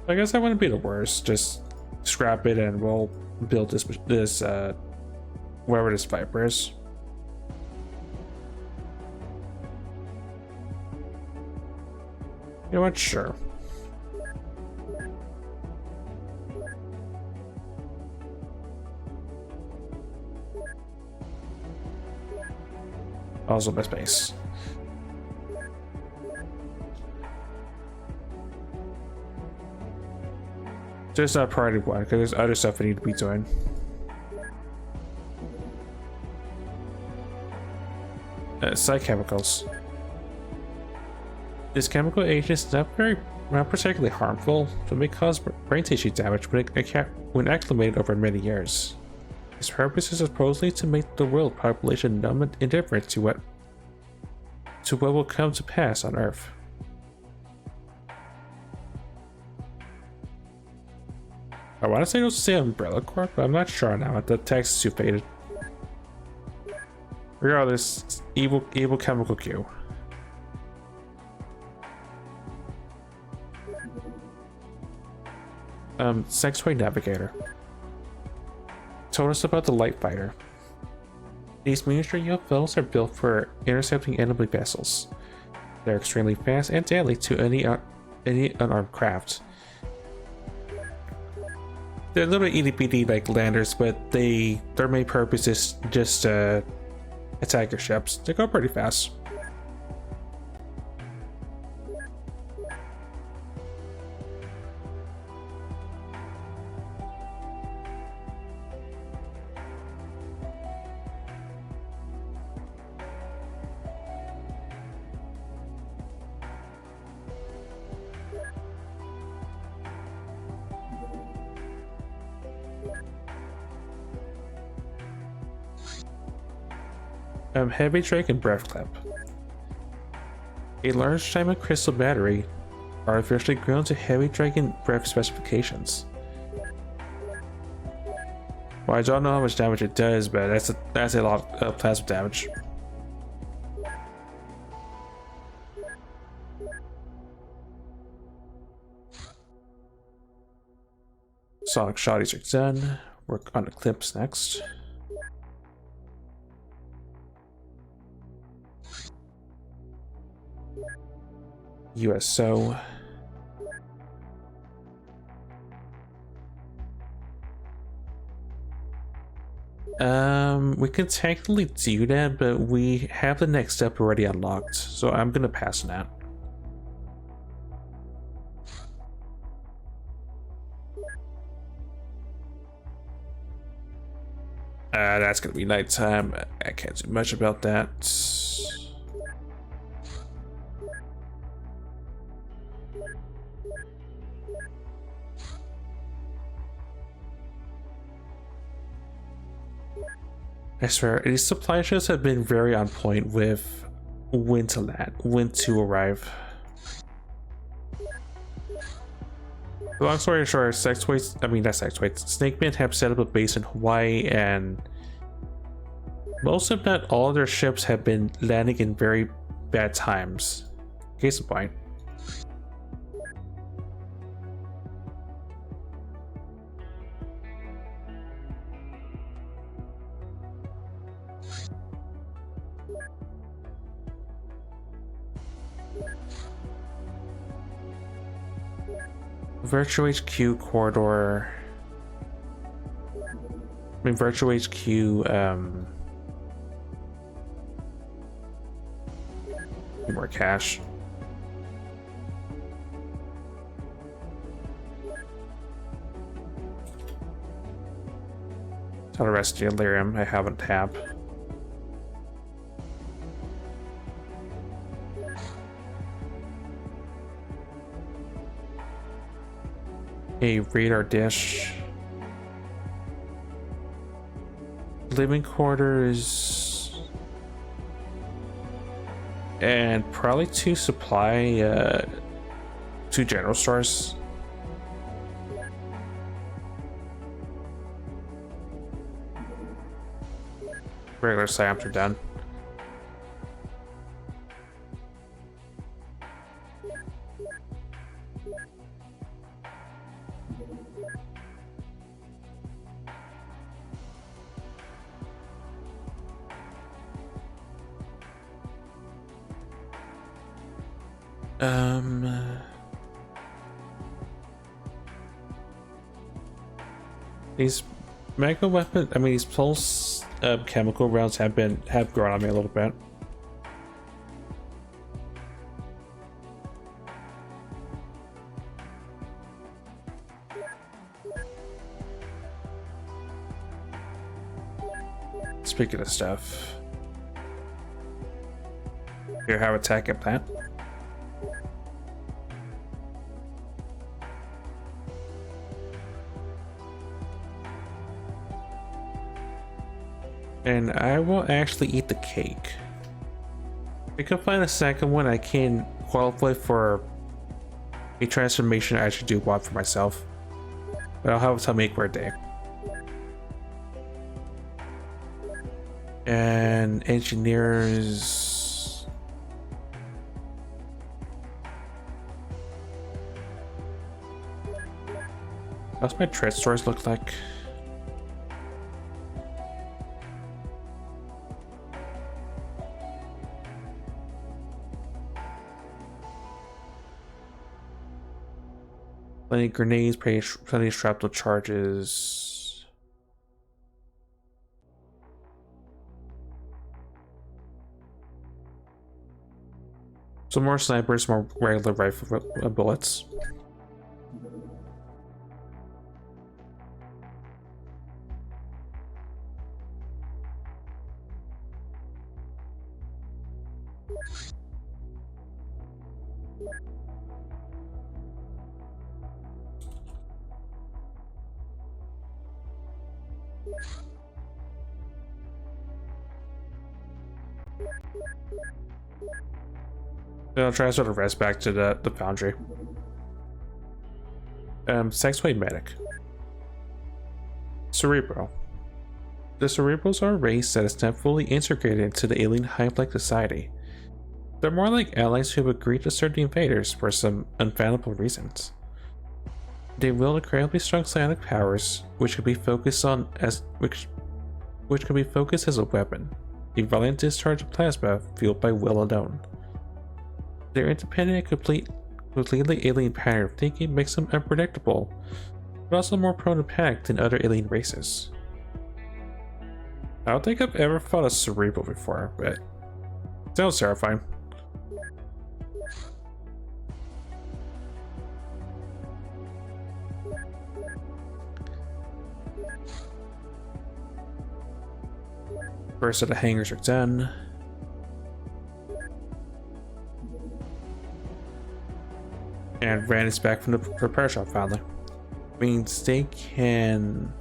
I guess that wouldn't be the worst. Just scrap it and we'll build this wherever this Viper is. You know what? Sure. Also my space. Just not priority one, because there's other stuff we need to be doing. Side chemicals. This chemical agent is not particularly harmful, but may cause brain tissue damage when acclimated over many years. Its purpose is supposedly to make the world population numb and indifferent to what will come to pass on Earth. I want to say it'll say Umbrella Corp, but I'm not sure now. The text is too faded. Regardless, evil chemical Q. Sexway Navigator. Told us about the Light Fighter. These miniature UFOs are built for intercepting enemy vessels. They're extremely fast and deadly to any unarmed craft. They're little itty bitty like landers, but their main purpose is just attack your ships. They go pretty fast. Heavy Drake and Breath Clip. A large diamond crystal battery artificially grown to Heavy Dragon breath specifications. Well, I don't know how much damage it does, but that's a lot of plasma damage. Sonic shotties are done. Work on the clips next. USO. We could technically do that, but we have the next step already unlocked, so I'm gonna pass on that. That's gonna be nighttime. I can't do much about that. I swear, these supply shows have been very on point with when to arrive. Long story short, Snakemen have set up a base in Hawaii, and most if not all of their ships have been landing in very bad times. Case in point. Virtual HQ corridor. I mean, Virtual HQ, more cash. Tell the rest of Delirium I have on tap. A radar dish. Living quarters. And probably 2 supply, 2 general stores. Regular slabs are done. These mega weapon, I mean, these pulse chemical rounds have grown on me a little bit. Speaking of stuff, here, have attack at that. And I will actually eat the cake. If I can find a second one, I can qualify for a transformation I should do one for myself. But I'll have it to make for a day. And engineers. What's my trade stores look like? Plenty grenades, plenty shrapnel charges. Some more snipers, more regular rifle bullets. I'll transfer the rest back to the foundry. Sexway medic. Cerebro. The Cerebrals are a race that is not fully integrated into the alien hive-like society. They're more like allies who have agreed to serve the invaders for some unfathomable reasons. They wield incredibly strong psionic powers, which can be focused as a weapon. A violent discharge of plasma fueled by will alone. Their independent, completely alien pattern of thinking makes them unpredictable, but also more prone to panic than other alien races. I don't think I've ever fought a cerebral before, but it sounds terrifying. First of the hangars are done. And Rand is back from the repair shop finally. Means they can...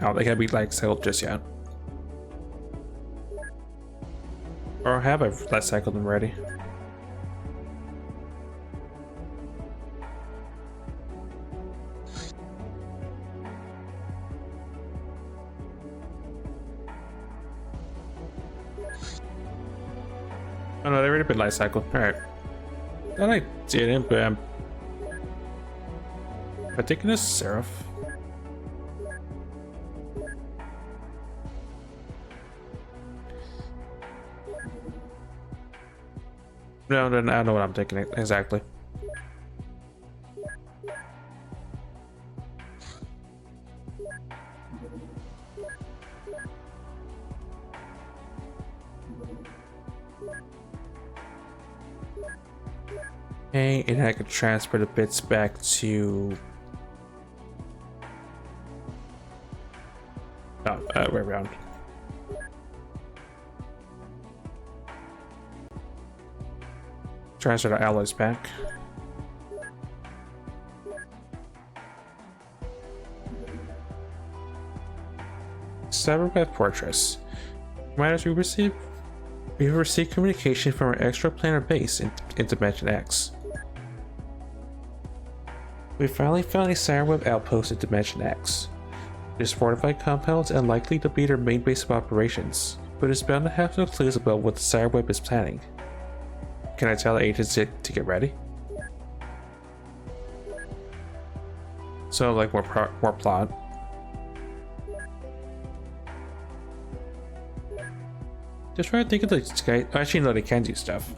Oh, they can't be like cycled just yet. Or have I light cycled them already? Oh no, they've already been light cycled. Alright. Thought I didn't, but am I taking a Seraph? No, then I don't know what I'm taking exactly. Okay, and I could transfer the bits back to... Oh, way around. Transfer the alloys back. Cyberweb Fortress. Miners, we have received communication from our extraplanar base in Dimension X. We finally found a Cyberweb outpost in Dimension X. It is fortified compounds and likely to be their main base of operations, but it's bound to have some clues about what the Cyberweb is planning. Can I tell the agents to get ready? So like more plot. Just trying to think of the guy. Actually, no, they can do stuff.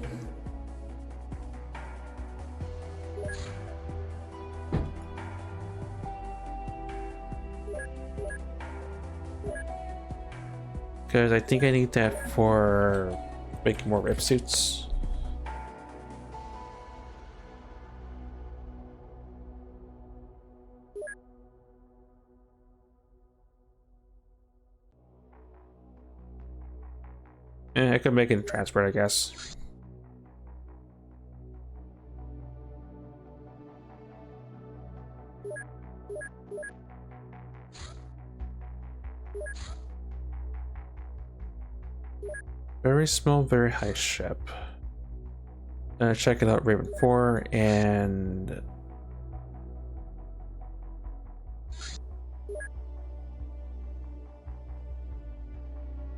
Because I think I need that for making more rip suits. I could make it a transport, I guess. Very small, very high ship. Check it out, Raven 4 and...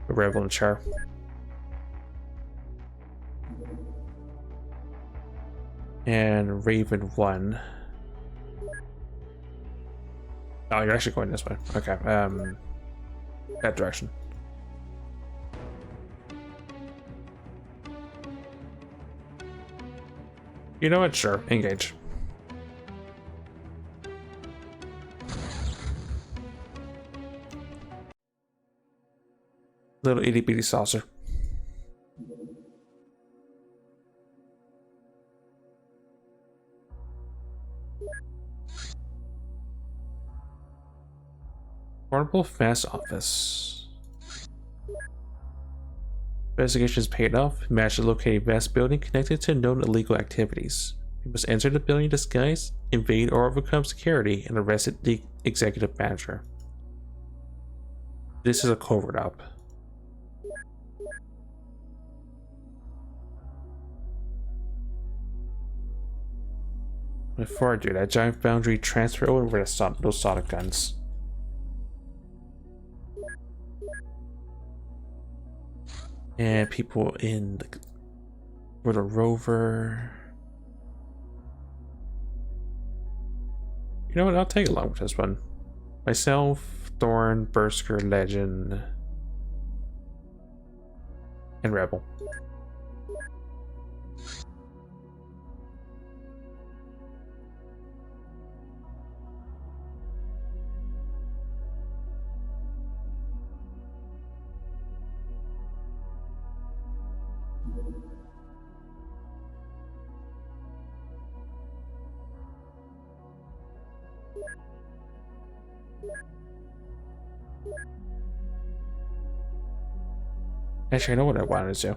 the Rebel and Char. And Raven 1. Oh, you're actually going this way. Okay, that direction. You know what? Sure, engage. Little itty bitty saucer. Portable fast office. Investigations paid off. Managed to locate a vast building connected to known illegal activities. We must enter the building disguised, invade or overcome security, and arrest the executive manager. This is a covert op. Before I do that, giant foundry transfer over those sonic guns. And people in the rover. You know what? I'll take along with this one. Myself, Thorn, Berserker, Legend, and Rebel. Actually, I know what I wanted to do.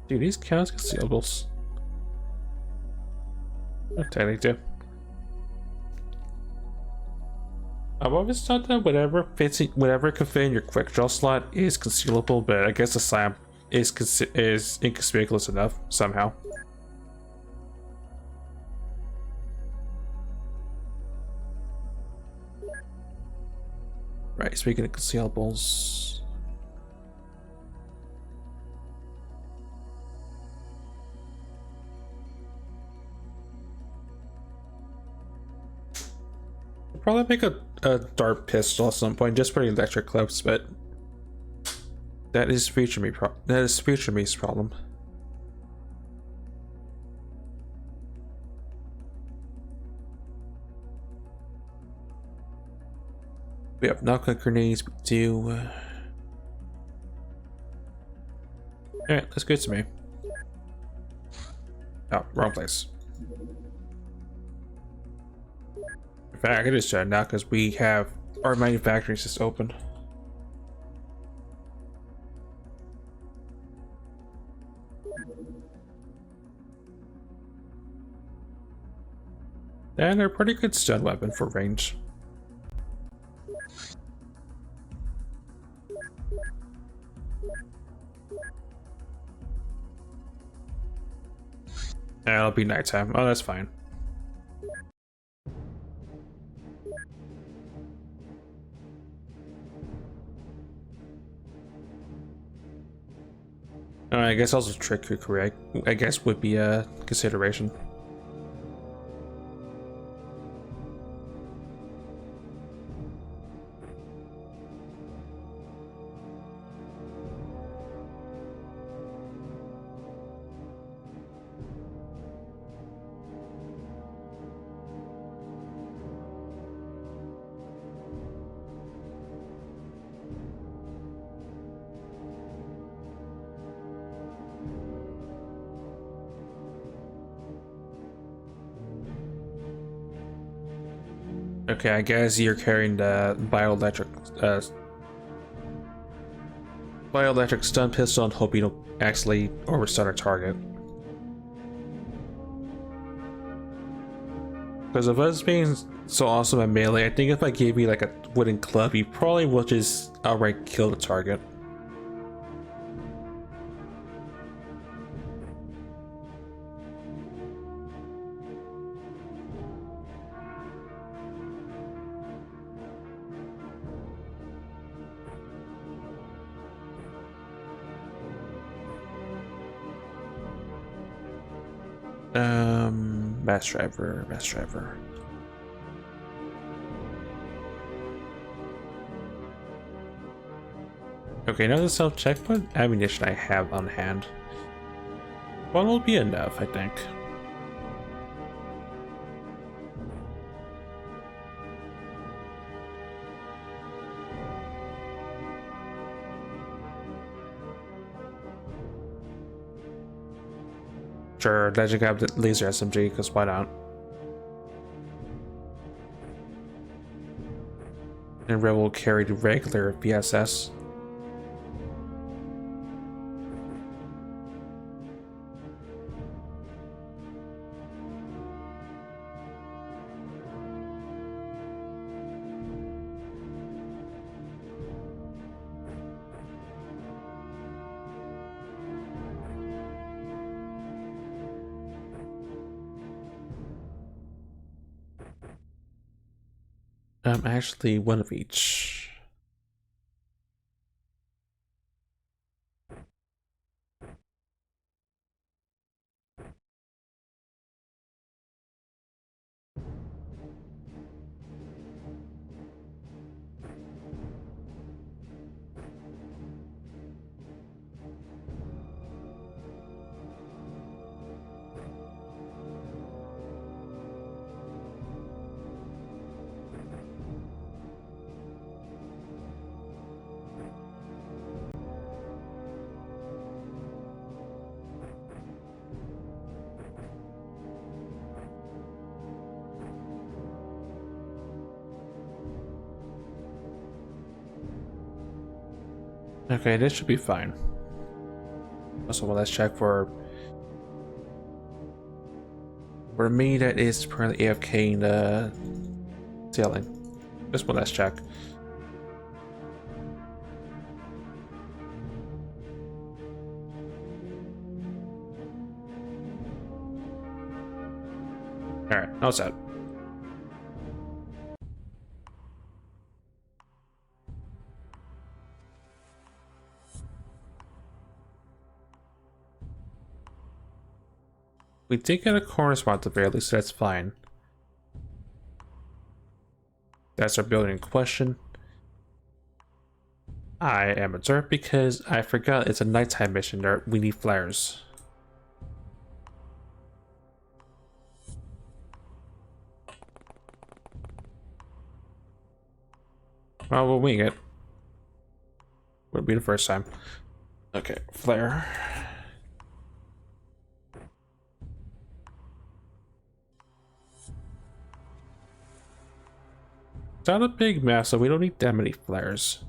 Do these count as concealables? Technically do. I've always thought that whatever can fit in your quick draw slot is concealable, but I guess the slam is inconspicuous enough somehow. Right, speaking of concealables. I'll probably make a dart pistol at some point, just for the electric clips, but that is future me's problem. We have knock-on grenades, we do. Alright, that's good to me. Oh, wrong place. In fact, I can just shut it now because we have our manufacturing just open. And they're a pretty good stun weapon for range. And it'll be nighttime. Oh, that's fine. I guess also trick trickery, I guess, would be a consideration. Okay, I guess you're carrying the bioelectric stun pistol and hope you don't actually overstun our target. Because of us being so awesome at melee, I think if I gave you like a wooden club, you probably will just outright kill the target. Mass driver. Okay, now the self-check, what ammunition I have on hand. One will be enough, I think. Sure, Legend grab the laser SMG, because why not? And Rebel will carry the regular BSS. Actually, one of each. Okay, this should be fine. Also, well, let's check for me that is currently AFK in the ceiling. Just one last check. Alright, how's that? We did get a corner spot at the very least, so that's fine. That's our building in question. I am observed because I forgot it's a nighttime mission. There, we need flares. Well, we'll wing it. Would be the first time. Okay, flare. It's not a big mess, so we don't need that many flares.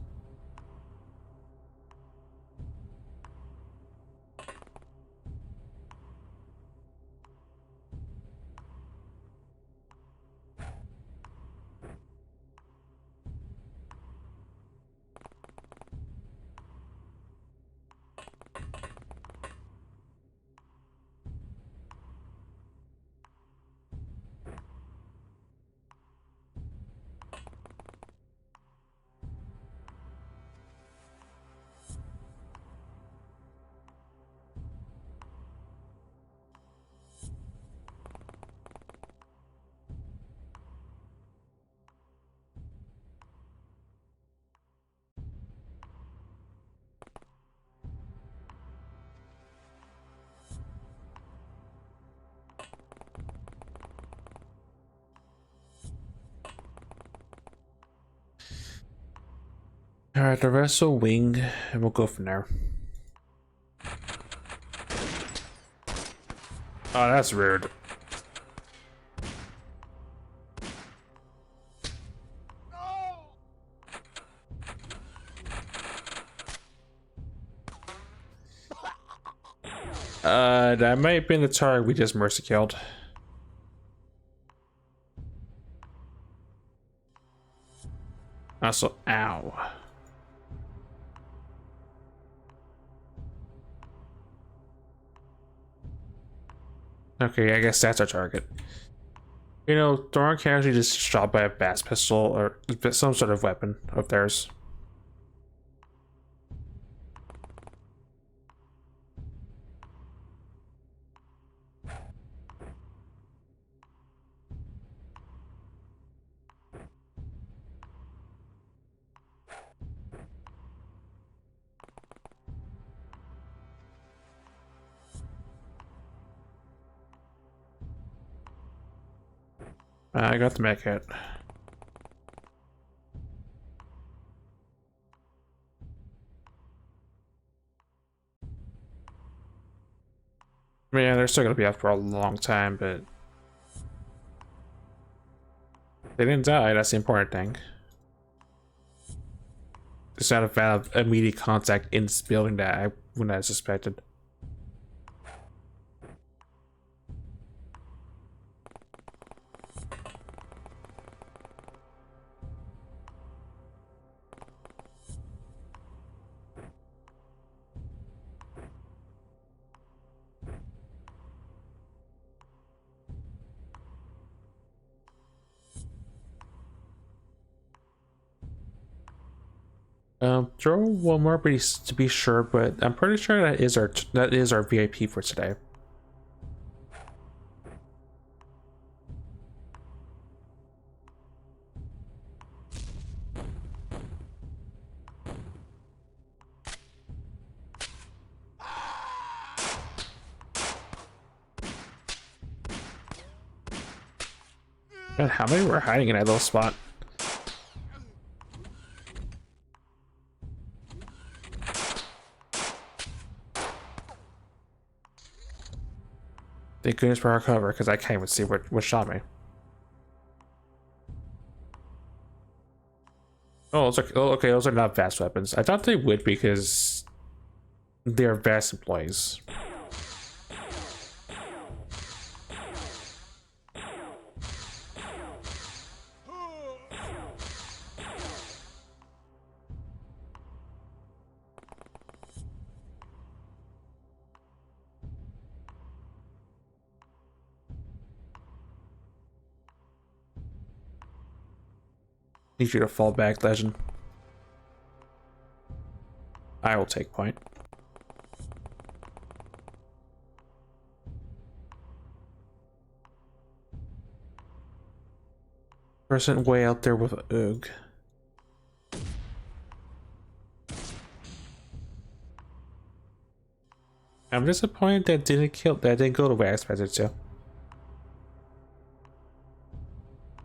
Alright, the rest will wing, and we'll go from there. Oh, that's rude. That might have been the target we just mercy killed. Also, ow. Okay, I guess that's our target. You know, Thorn can actually just shot by a bass pistol or some sort of weapon of theirs. I got the mech hit. Man, they're still gonna be up for a long time, but they didn't die. That's the important thing. It's not a fan of immediate contact in this building that I wouldn't have suspected. Throw one more to be sure, but I'm pretty sure that is our VIP for today. God, how many were hiding in that little spot? Thank goodness for our cover, because I can't even see what shot me. Oh, it's like, oh, okay, those are not vast weapons. I thought they would because they're vast employees. Need you to fall back, legend. I will take point. Person way out there with a UG. I'm disappointed that didn't go the way I expected it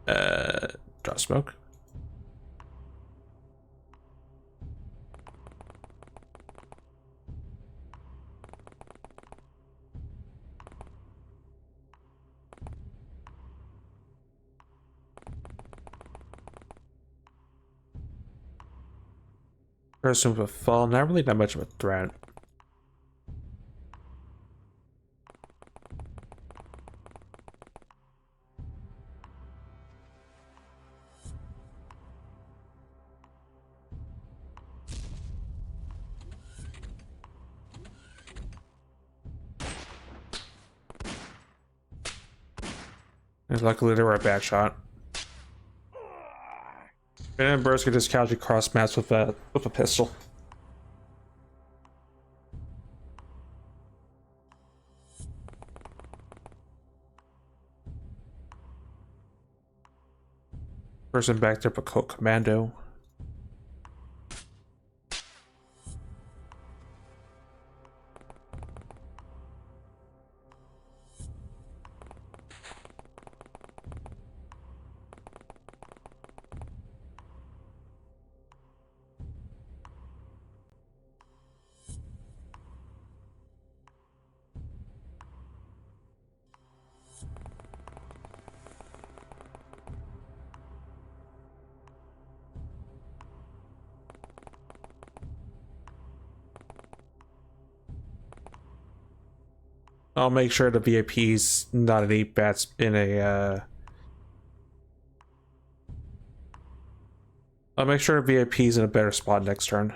to. Draw smoke. Person with a fall, not really that much of a threat. And luckily they were a bad shot. And Burst could just casually cross match with a pistol. Person back there, but commando. I'll make sure the VIP's not any bats in a I'll make sure the VIP's in a better spot next turn.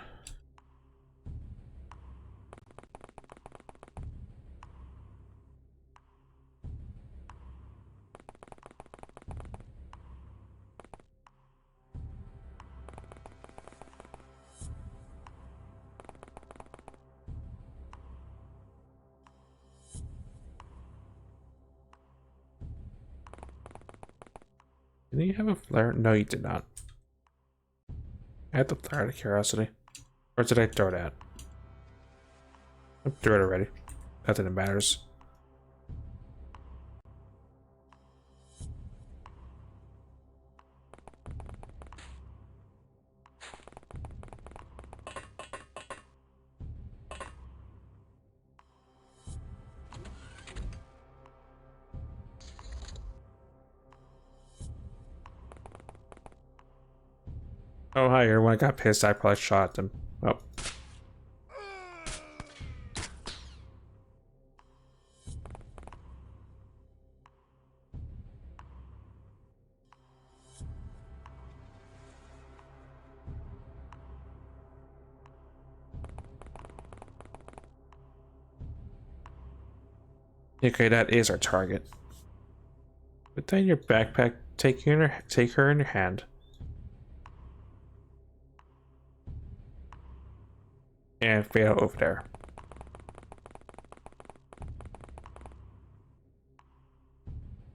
Did you have a flare? No, you did not. I had the flare out of curiosity. Or did I throw it at? I threw it already. Not that it matters. Oh, hi, everyone got pissed. I probably shot them. Oh. Okay, that is our target. Put that in your backpack. Take her in your hand. And fade out over there.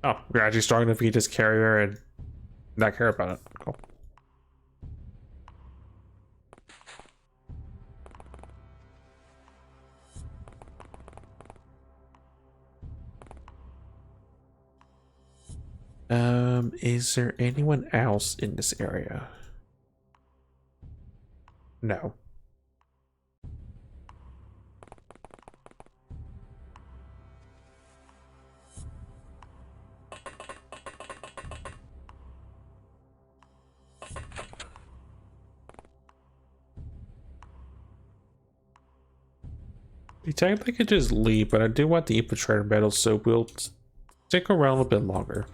Oh, you're actually strong enough you just carry her and not care about it. Cool. Is there anyone else in this area? No. We technically could just leave, but I do want the infiltrator medal, so we'll stick around a little bit longer.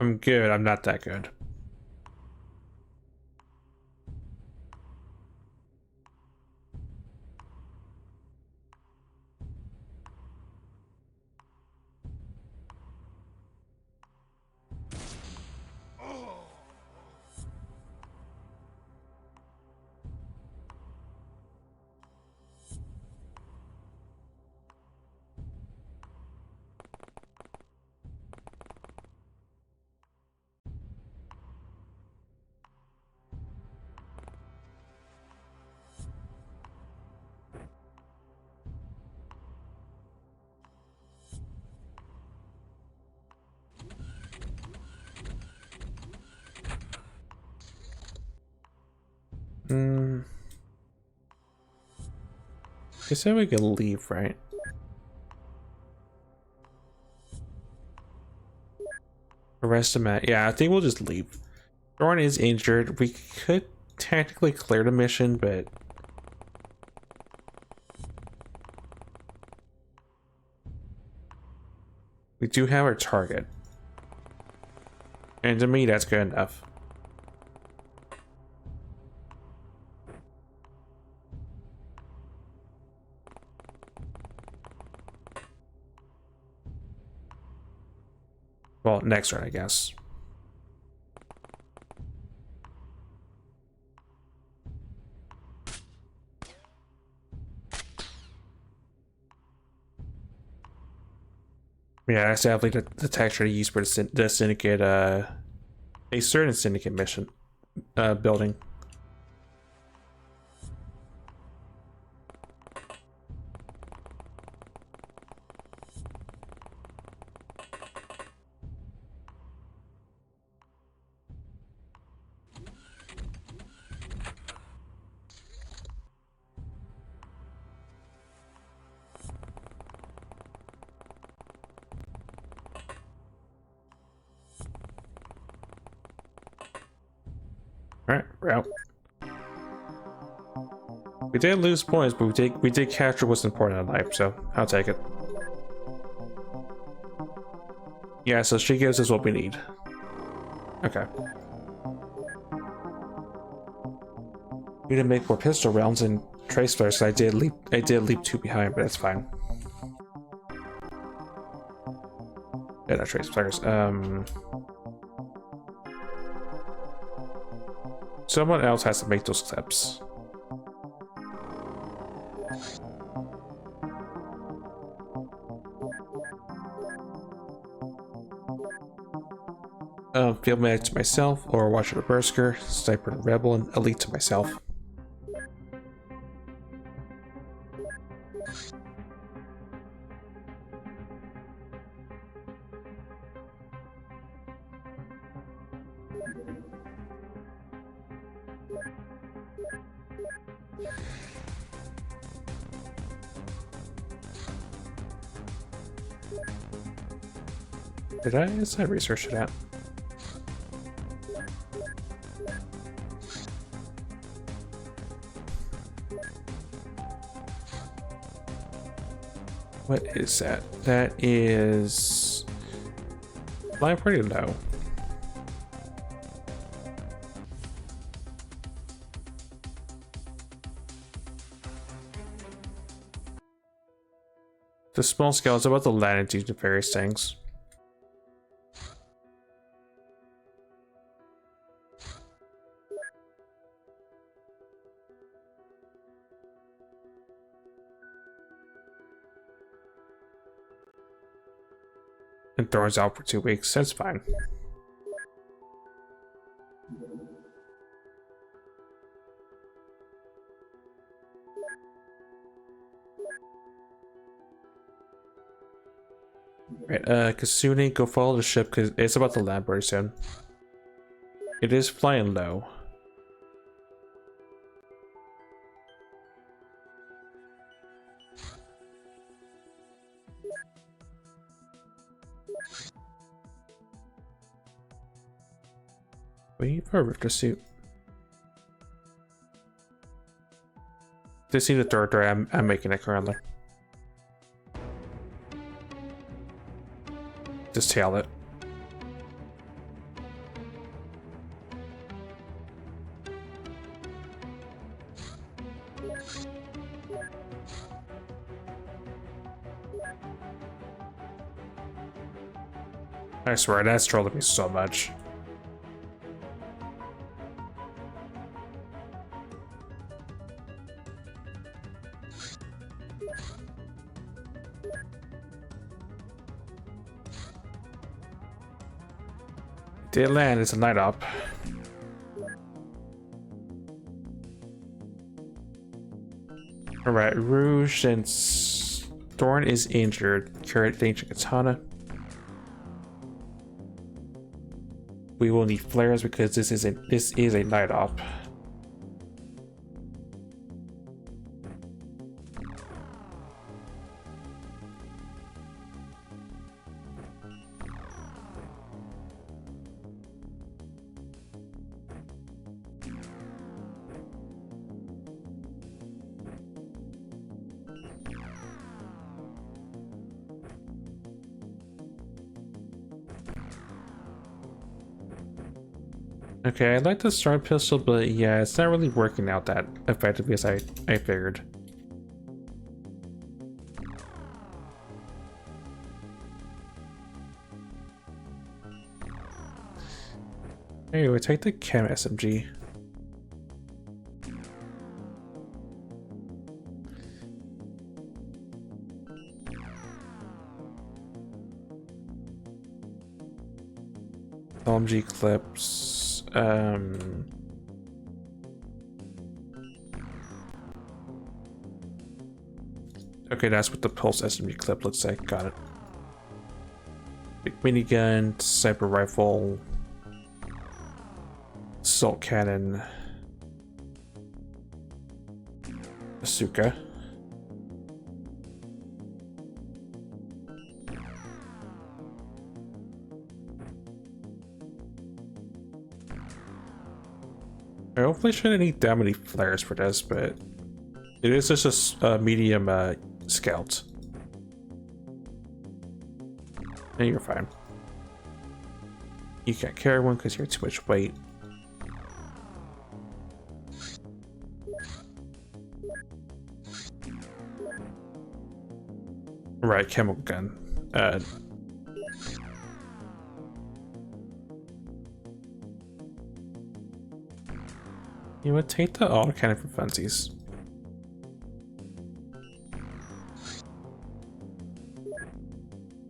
I'm good. I'm not that good. They said we could leave, right? Arrest him at... Yeah, I think we'll just leave. Thorn is injured. We could technically clear the mission, but... we do have our target. And to me, that's good enough. Well, next turn, I guess. Yeah, that's definitely the texture to use for the syndicate, a certain syndicate mission, building. Alright, we're out. We did lose points, but we did capture what's important in life, so I'll take it. Yeah, so she gives us what we need. Okay. We didn't make more pistol rounds and trace flares, so I did leap 2 behind, but that's fine. Yeah, not trace flares. Someone else has to make those steps. Field medic to myself, or Watcher the Berserker, Sniper the Rebel, and Elite to myself. Did I? Is I researched that? What is that? That is... flying pretty low. The small scale is about the latitude of various things. And Thorn's out for 2 weeks. That's fine. Right, Kasune, go follow the ship because it's about to land very soon. It is flying low. Wait for a rifter suit. This is the third try I'm making it currently. Just tail it. I swear, that's trolling me so much. Did land, it's a night up. Alright, Rouge, since Thorn is injured, curate the ancient katana. We will need flares because this is a night op. Okay, I like the storm pistol, but yeah, it's not really working out that effectively as I figured. Anyway, take the Chem SMG. LMG clips. Okay, that's what the pulse SMG clip looks like. Got it. Big minigun, sniper rifle, assault cannon, bazooka. I hopefully shouldn't need that many flares for this, but it is just a medium scout. And you're fine. You can't carry one because you're too much weight. Right, chemical gun. You would take the autocannon for funsies.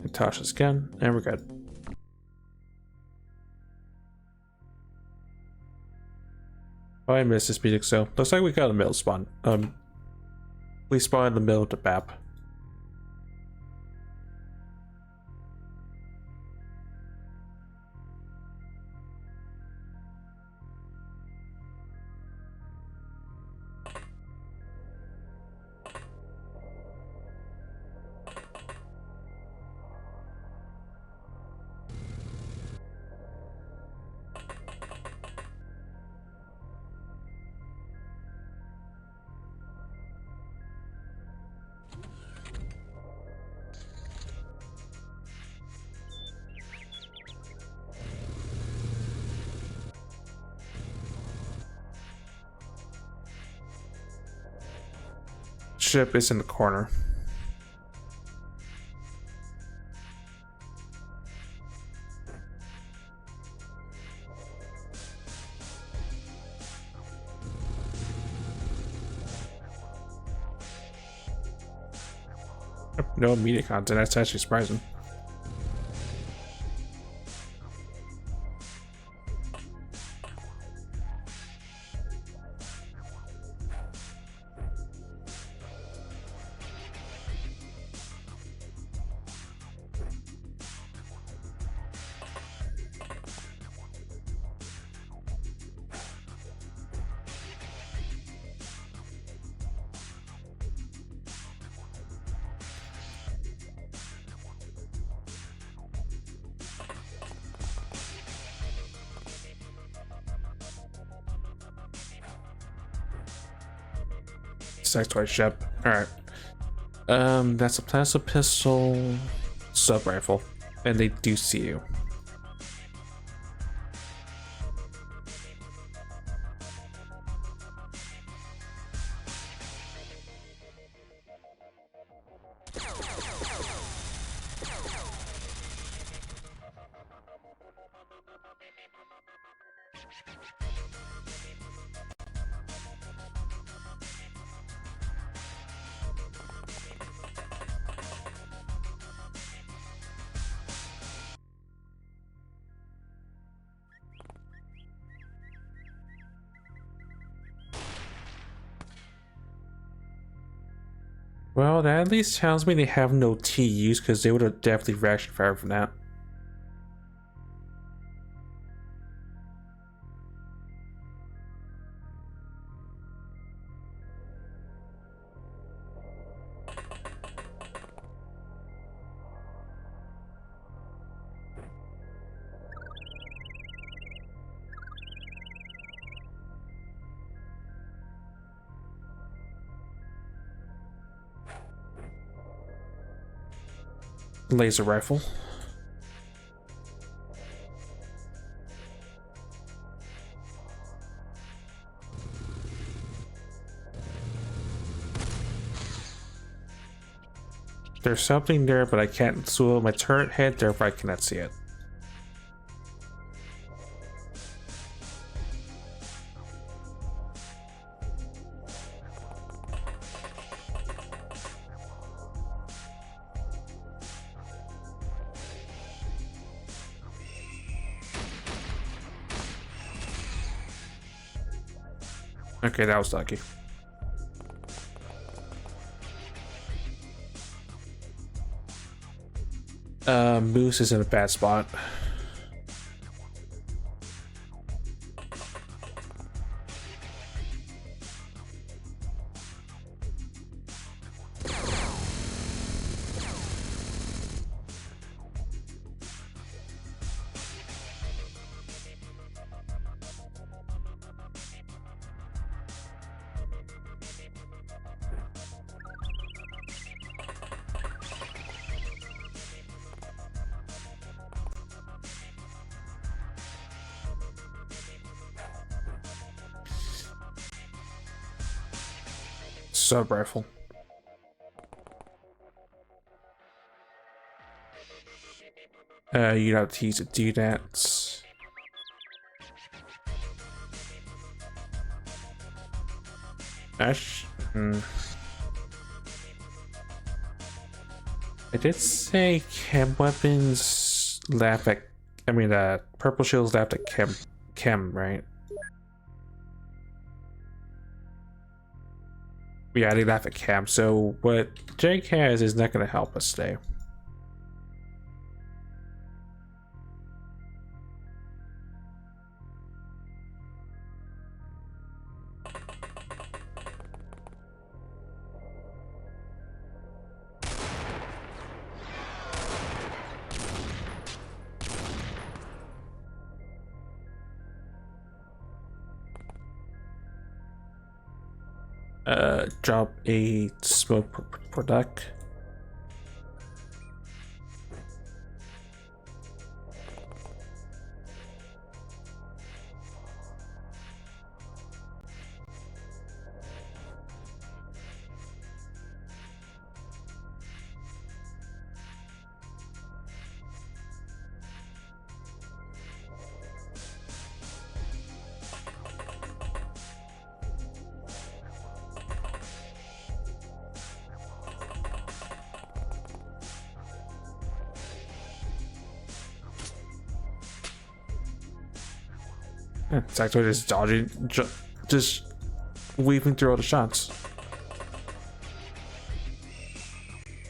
And Tasha's gun, and we're good. Oh, I missed this music, so looks like we got a middle spawn. We spawned in the middle of the map. Ship is in the corner. No immediate content, that's actually surprising. Sectoid ship. Alright. That's a plasma pistol, sub rifle, and they do see you. Well, that at least tells me they have no TUs, because they would have definitely reaction fired from that. Laser rifle. There's something there, but I can't swallow my turret head, therefore I cannot see it. Okay, that was lucky. Moose is in a bad spot. Sub rifle. You have to use to do that. Ash. I did say chem weapons laugh at. I mean, purple shields laughed at chem, right? Yeah, they laugh at chem. So what Jake has is not going to help us today. Drop a smoke product. It's actually just dodging, just weaving through all the shots.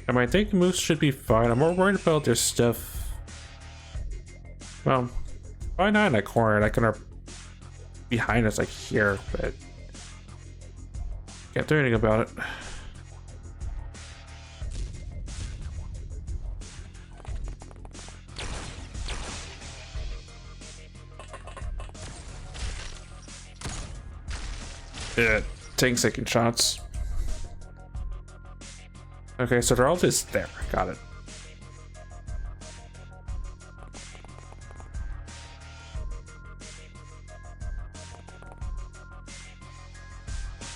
I mean, I think the moves should be fine. I'm more worried about their stuff. Well, why not in that corner? Like, kind of behind us, like here, but can't do anything about it. Yeah, taking second shots. Okay, so they're all just there. Got it.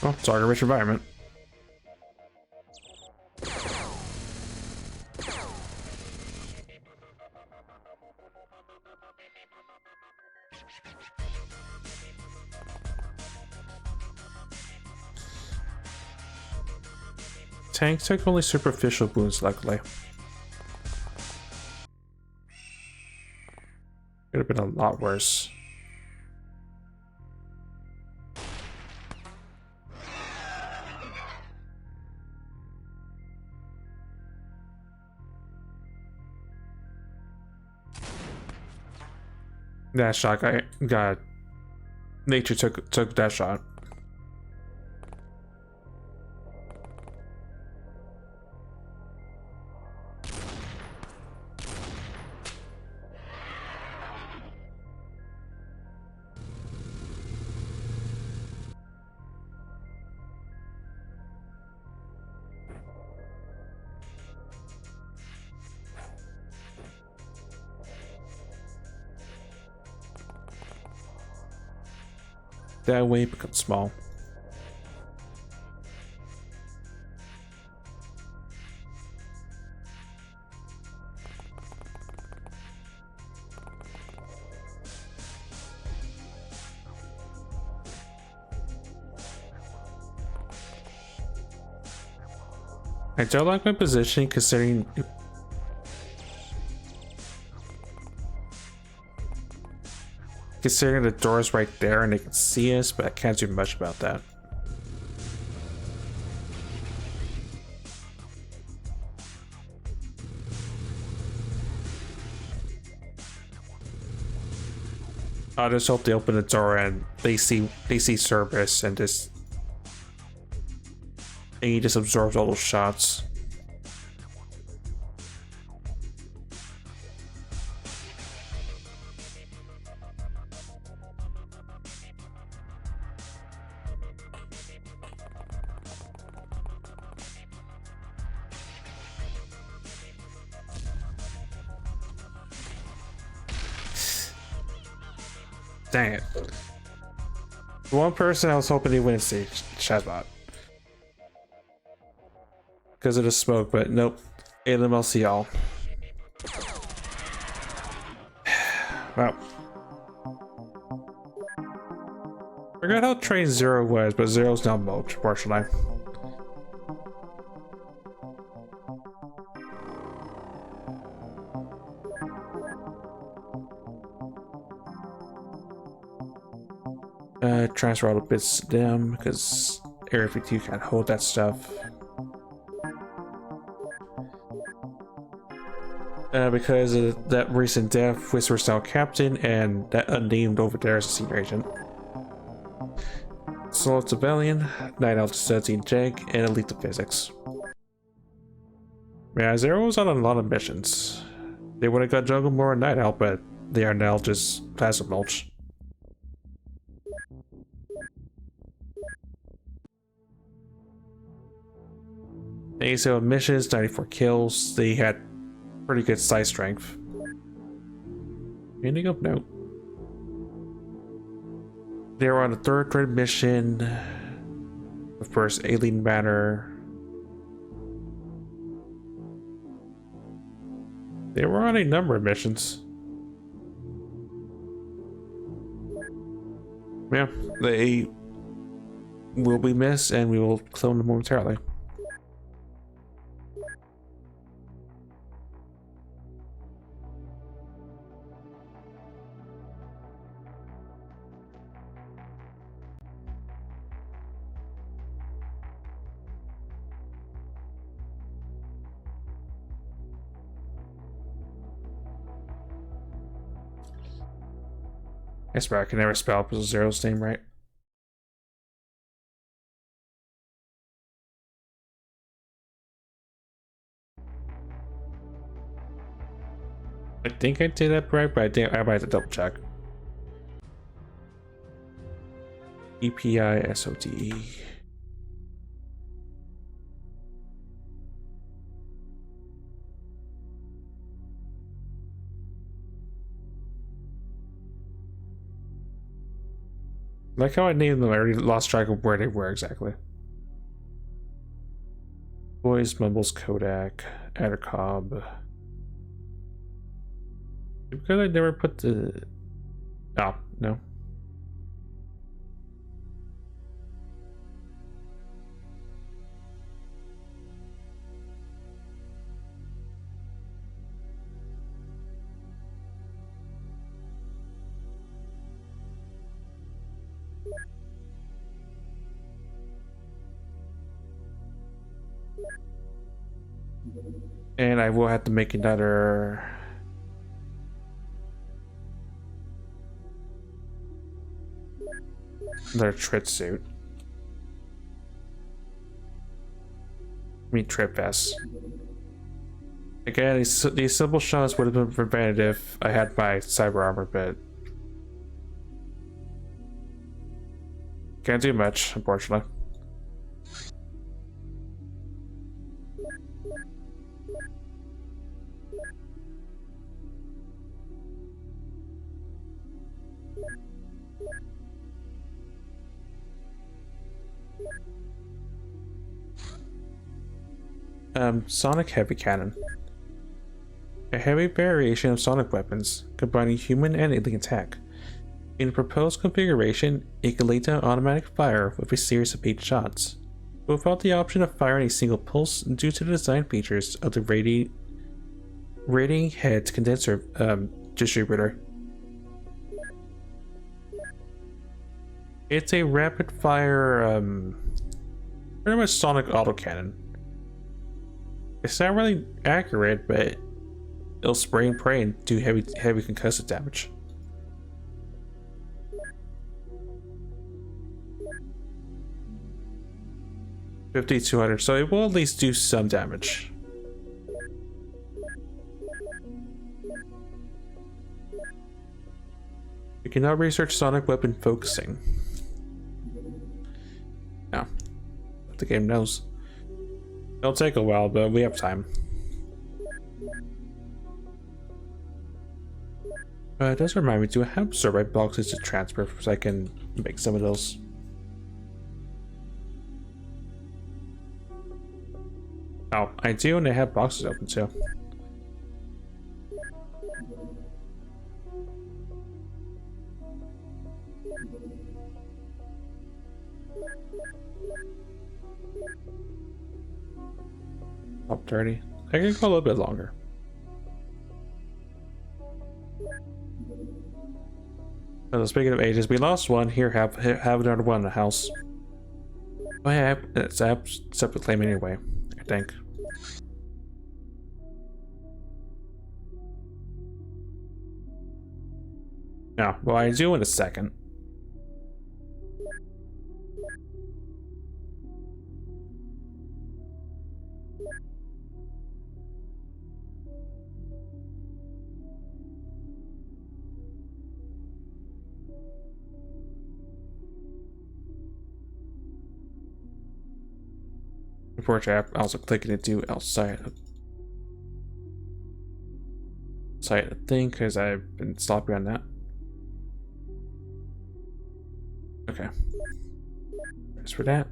Oh, target-rich environment. Tank took only superficial wounds, luckily. Could have been a lot worse. That shot got nature took that shot. That way it becomes small. I don't like my position considering the door is right there and they can see us, but I can't do much about that. I just hope they open the door and they see Cerberus and he just absorbs all those shots. Dang it. One person I was hoping he wouldn't see, Shazbot. Because of the smoke, but nope. ALMLC all. Wow. Forgot how trained Zero was, but Zero's now mulch, partially. Transfer all the bits to them because Area 52 can't hold that stuff. Because of that recent death, Whisper's now captain, and that unnamed over there is a senior agent. Solo Civilian, Night Elf to 17 Jag, and Elite to Physics. Yeah, Zero was on a lot of missions. They would have got Jungle more and Night Elf, but they are now just Plasma Mulch. ASO missions, 94 kills. They had pretty good size strength. Ending up, no. They were on the third grade mission. Of course, Alien Banner. They were on a number of missions. Yeah, they will be missed, and we will clone them momentarily. I swear I can never spell Zero's name right. I think I did that right, but I might have to double check. EPI SOTE. Like how I named them, I already lost track of where they were exactly. Boys, Mumbles, Kodak, Addercob. Because I never put the... Oh, no. And I will have to make another trip suit. I mean trip vest. Again, these simple shots would have been prevented if I had my cyber armor, but can't do much, unfortunately. Sonic Heavy Cannon. A heavy variation of sonic weapons, combining human and alien attack. In the proposed configuration, it can lay down automatic fire with a series of 8 shots, without the option of firing a single pulse due to the design features of the radiating head condenser distributor. It's a rapid fire, pretty much sonic autocannon. It's not really accurate, but it'll spray and pray and do heavy concussive damage. $5,200, so it will at least do some damage. You can now research sonic weapon focusing. No, the game knows. It'll take a while, but we have time. It does remind me, do I have survey boxes to transfer so I can make some of those? Oh, I do, and I have boxes open too. Top 30. I can go a little bit longer. So speaking of ages, we lost one. Here, have another one in the house. Oh yeah, it's a separate claim anyway, I think. No, well I do in a second. Unfortunately, I also clicking to do outside the thing because I've been sloppy on that. Okay. As for that,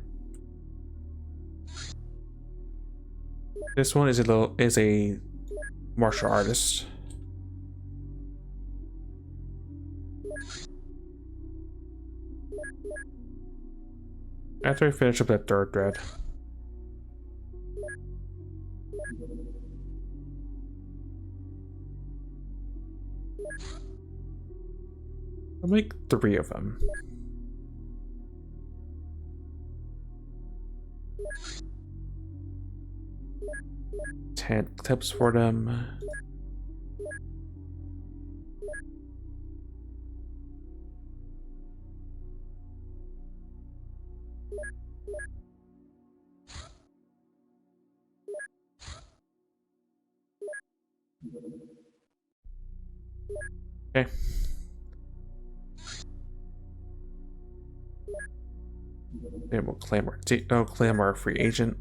this one is a martial artist. After I finish up that third thread. I'll make 3 of them. Ten tips for them. Okay. And we'll claim our free agent.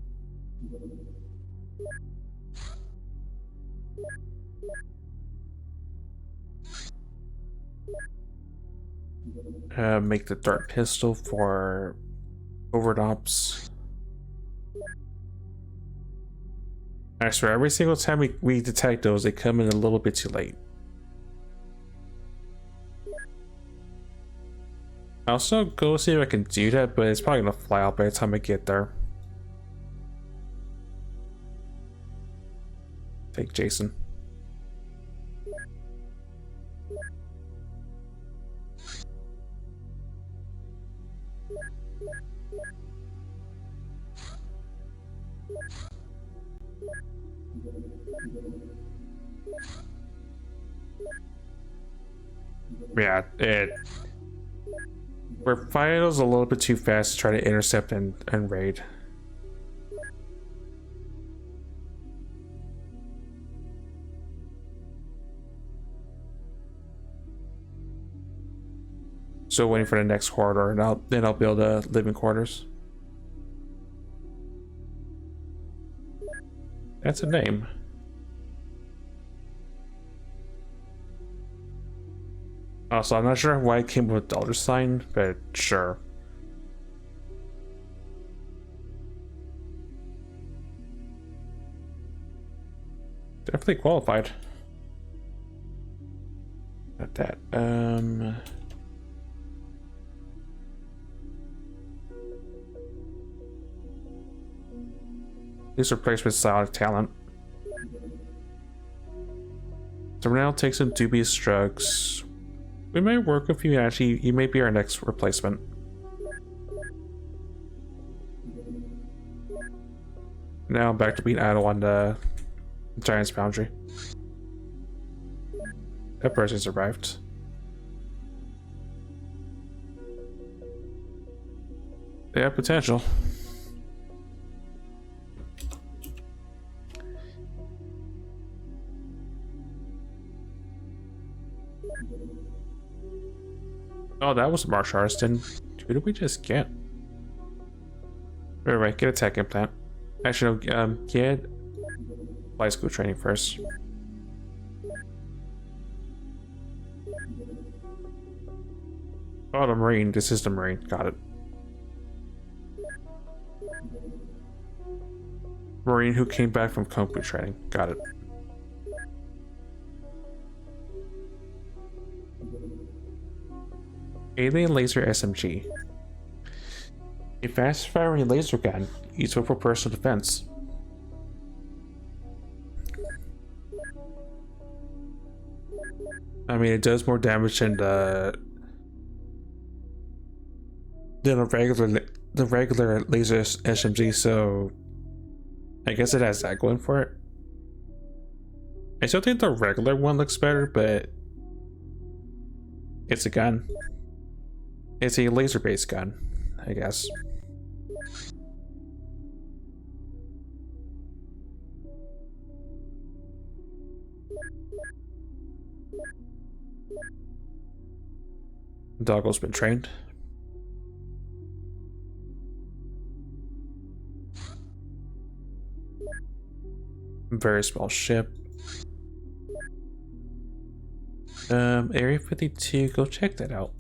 Make the dart pistol for overt ops. I swear, every single time we detect those, they come in a little bit too late. I'll also go see if I can do that, but it's probably gonna fly out by the time I get there. Take Jason. Yeah, we're fighting those a little bit too fast to try to intercept and raid. So waiting for the next corridor, and then I'll build living quarters. That's a name. Also, I'm not sure why it came with a dollar sign, but sure. Definitely qualified. Got that. These replacements silent talent. So now take some dubious drugs. We may work with you. Actually, you may be our next replacement. Now I'm back to being idle on the Giant's Boundary. That person's arrived. They have potential. Oh, that was Marsh Arston. Who did we just get? Right, get a tech implant. Actually, no, get flight school training first. Oh, the Marine. This is the Marine. Got it. Marine who came back from Kung Fu training. Got it. Alien Laser SMG. A fast-firing laser gun useful for personal defense. I mean, it does more damage than a regular laser SMG, so I guess it has that going for it. I still think the regular one looks better, but it's a gun. It's a laser-based gun, I guess. Doggle's been trained. Very small ship. Area 52, go check that out.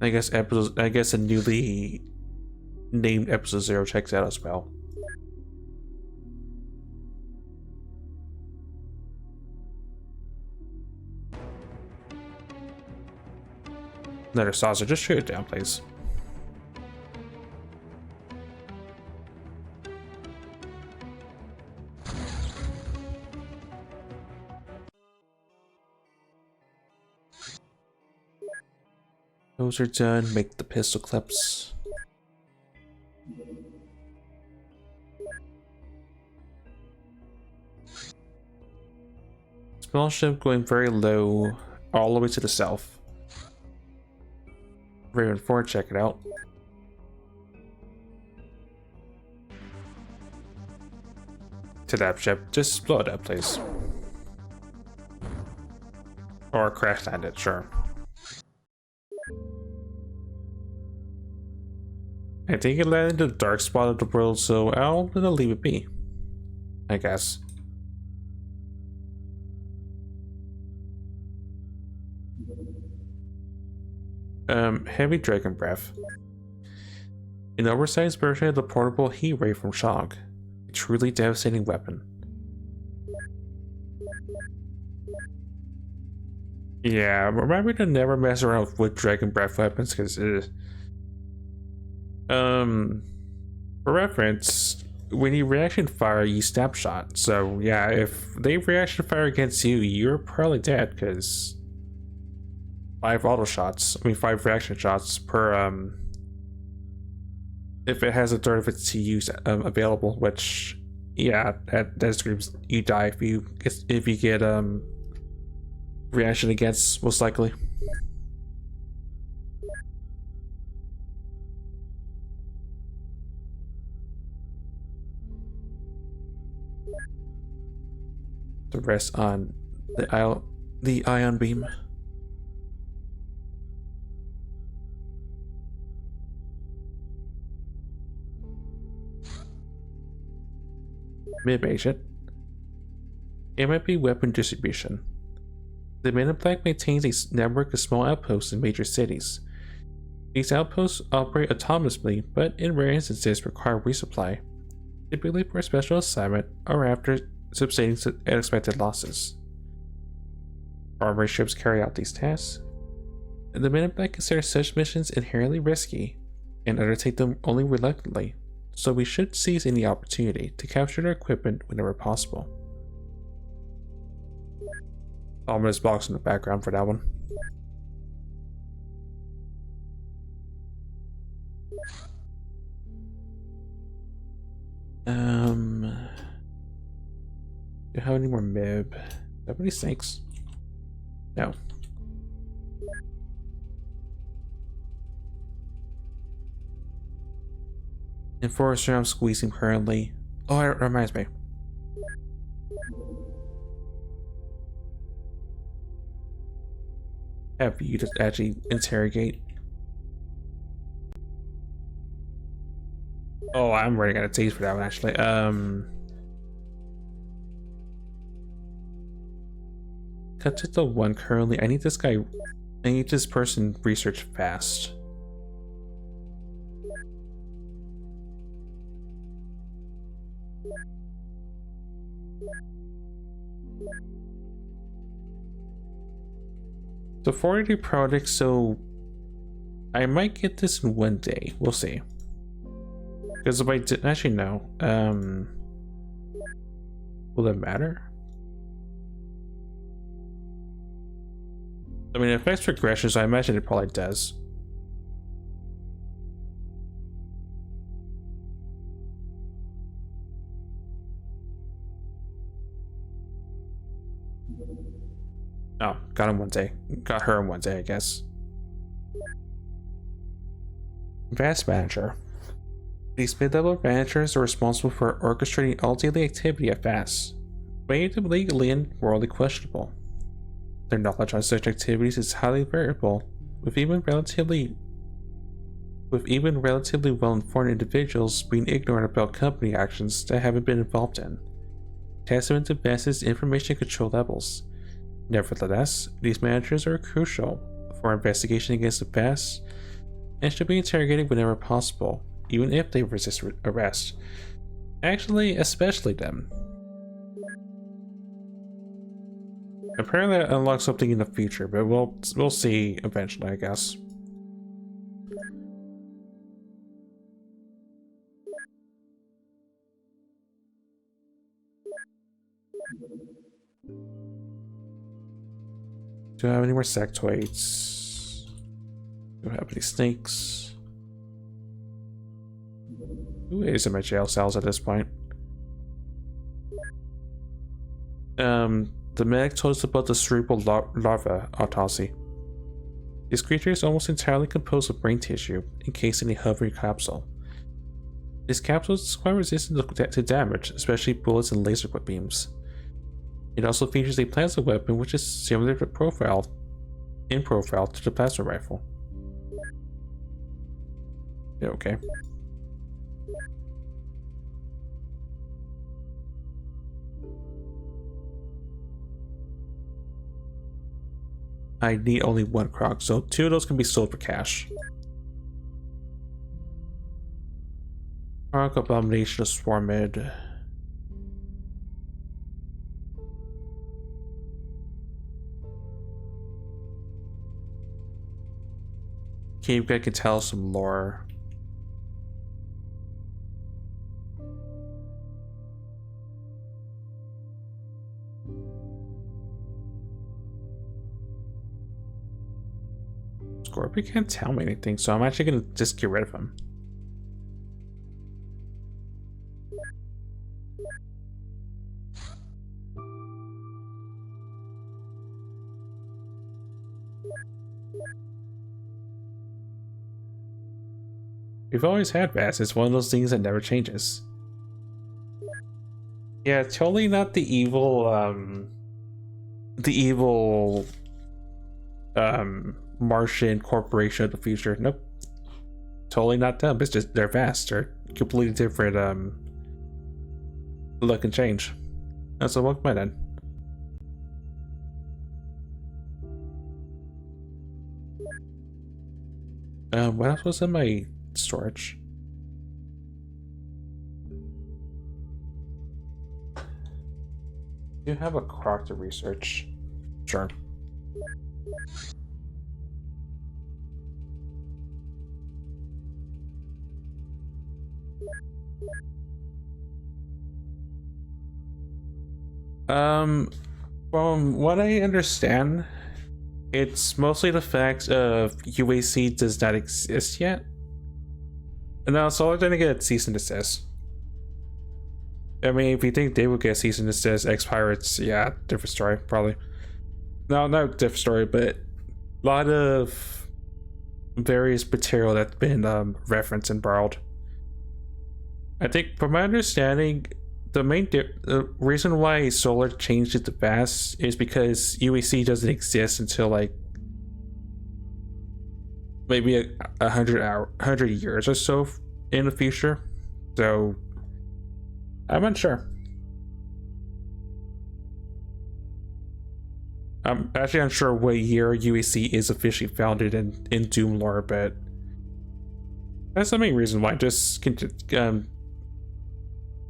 I guess a newly named episode 0 checks out as well. Another saucer, just shoot it down, please. Those are done. Make the pistol clips. Small ship going very low, all the way to the south. Raven 4, check it out. To that ship, just blow it up, please. Or crash landed, sure. I think it landed in the dark spot of the world, so I'll leave it be, I guess. Heavy dragon breath. An oversized version of the portable heat ray from Shock. A truly devastating weapon. Yeah, remember to never mess around with dragon breath weapons, because for reference, when you reaction fire, you snapshot. So yeah, if they reaction fire against you, you're probably dead, because 5 auto shots, 5 reaction shots per if it has a third of its to use available, which yeah, that screams you die if you get reaction against, most likely. The rest on the ion beam. MiB agent. MiB weapon distribution. The Man in Black maintains a network of small outposts in major cities. These outposts operate autonomously, but in rare instances require resupply, typically for a special assignment or after subsiding unexpected losses. Armored ships carry out these tasks. The Men in Black consider such missions inherently risky and undertake them only reluctantly, so we should seize any opportunity to capture their equipment whenever possible. Ominous box in the background for that one. Do you have any more MiB? Do you have any snakes? No. Enforcer, I'm squeezing currently. Oh, it reminds me. Have you just actually interrogate? Oh, I'm running out of taste for that one actually. Cut to the one currently. I need this person research fast. So 40 products, so I might get this in one day. We'll see. Because if I didn't actually know, will it matter? I mean, it affects progression, so I imagine it probably does. Oh, got him one day. Got her in one day, I guess. Vast Manager. These mid-level managers are responsible for orchestrating all daily activity at VAS, making them legally and morally questionable. Their knowledge on such activities is highly variable, with even relatively well-informed individuals being ignorant about company actions that haven't been involved in. Testament to VAS's information control levels. Nevertheless, these managers are crucial for investigation against the VAS and should be interrogated whenever possible, even if they resist arrest. Actually, especially them. Apparently that unlocks something in the future, but we'll see eventually, I guess. Do I have any more sectoids? Do I have any snakes? Who is in my jail cells at this point? The medic told us about the cerebral larva autopsy. This creature is almost entirely composed of brain tissue, encased in a hovering capsule. This capsule is quite resistant to damage, especially bullets and laser beams. It also features a plasma weapon, which is similar to profile to the plasma rifle. Yeah, okay. I need only one croc, so 2 of those can be sold for cash. Croc Abomination of Swarmid. Cave guy can tell some lore. Scorpion can't tell me anything, so I'm actually gonna just get rid of him. We've always had Vast. It's one of those things that never changes. Yeah, totally not the evil, Martian corporation of the future. Nope. Totally not them. It's just they're Vast. They're completely different, look and change. That's a welcome then. What else was in my storage? You have a croc to research. Sure. From what I understand, it's mostly the fact of UAC does not exist yet. No, so they're gonna get a cease and desist. I mean, if you think they would get a cease and desist, X-Pirates, yeah, different story, probably. No, not different story, but a lot of various material that's been referenced and borrowed. I think, from my understanding, the reason why Solar changed it to Vast is because UAC doesn't exist until like maybe 100 years or so in the future. So I'm unsure. I'm actually unsure what year UAC is officially founded in Doom lore, but that's the main reason why.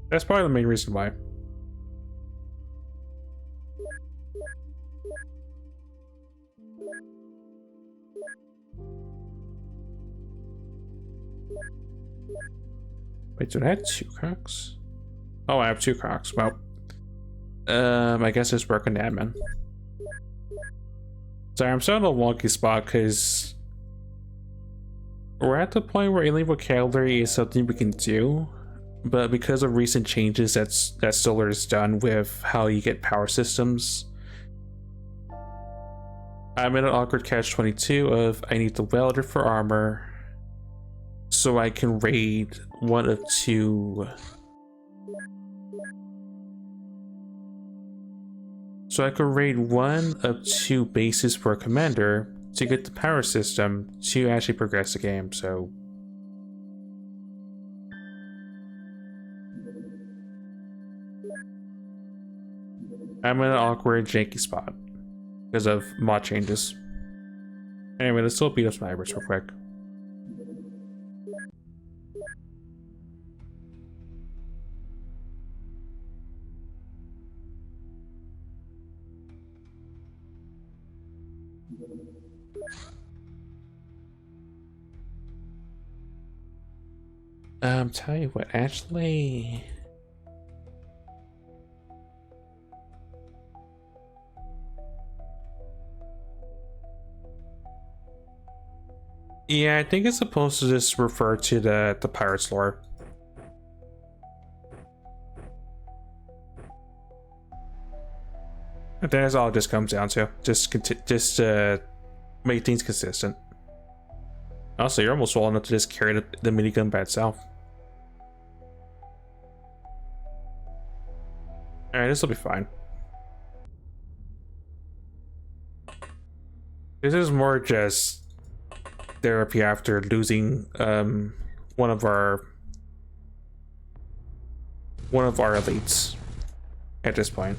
That's probably the main reason why. Wait, did I have 2 crocs? Oh, I have 2 crocs. Well, I guess it's working admin. Sorry, I'm still in a wonky spot because we're at the point where alien vocabulary is something we can do. But because of recent changes that Solar has done with how you get power systems, I'm in an awkward catch-22 of I need the welder for armor so I can raid one of 2. So I could raid one of 2 bases for a commander to get the power system to actually progress the game, so I'm in an awkward, janky spot because of mod changes. Anyway, let's still beat up some hybrids real quick. Tell you what, actually. Yeah, I think it's supposed to just refer to the pirates lore. I think that's all it just comes down to. Just make things consistent. Also, you're almost well enough to just carry the minigun by itself. Alright, this will be fine. This is more just therapy after losing one of our elites at this point.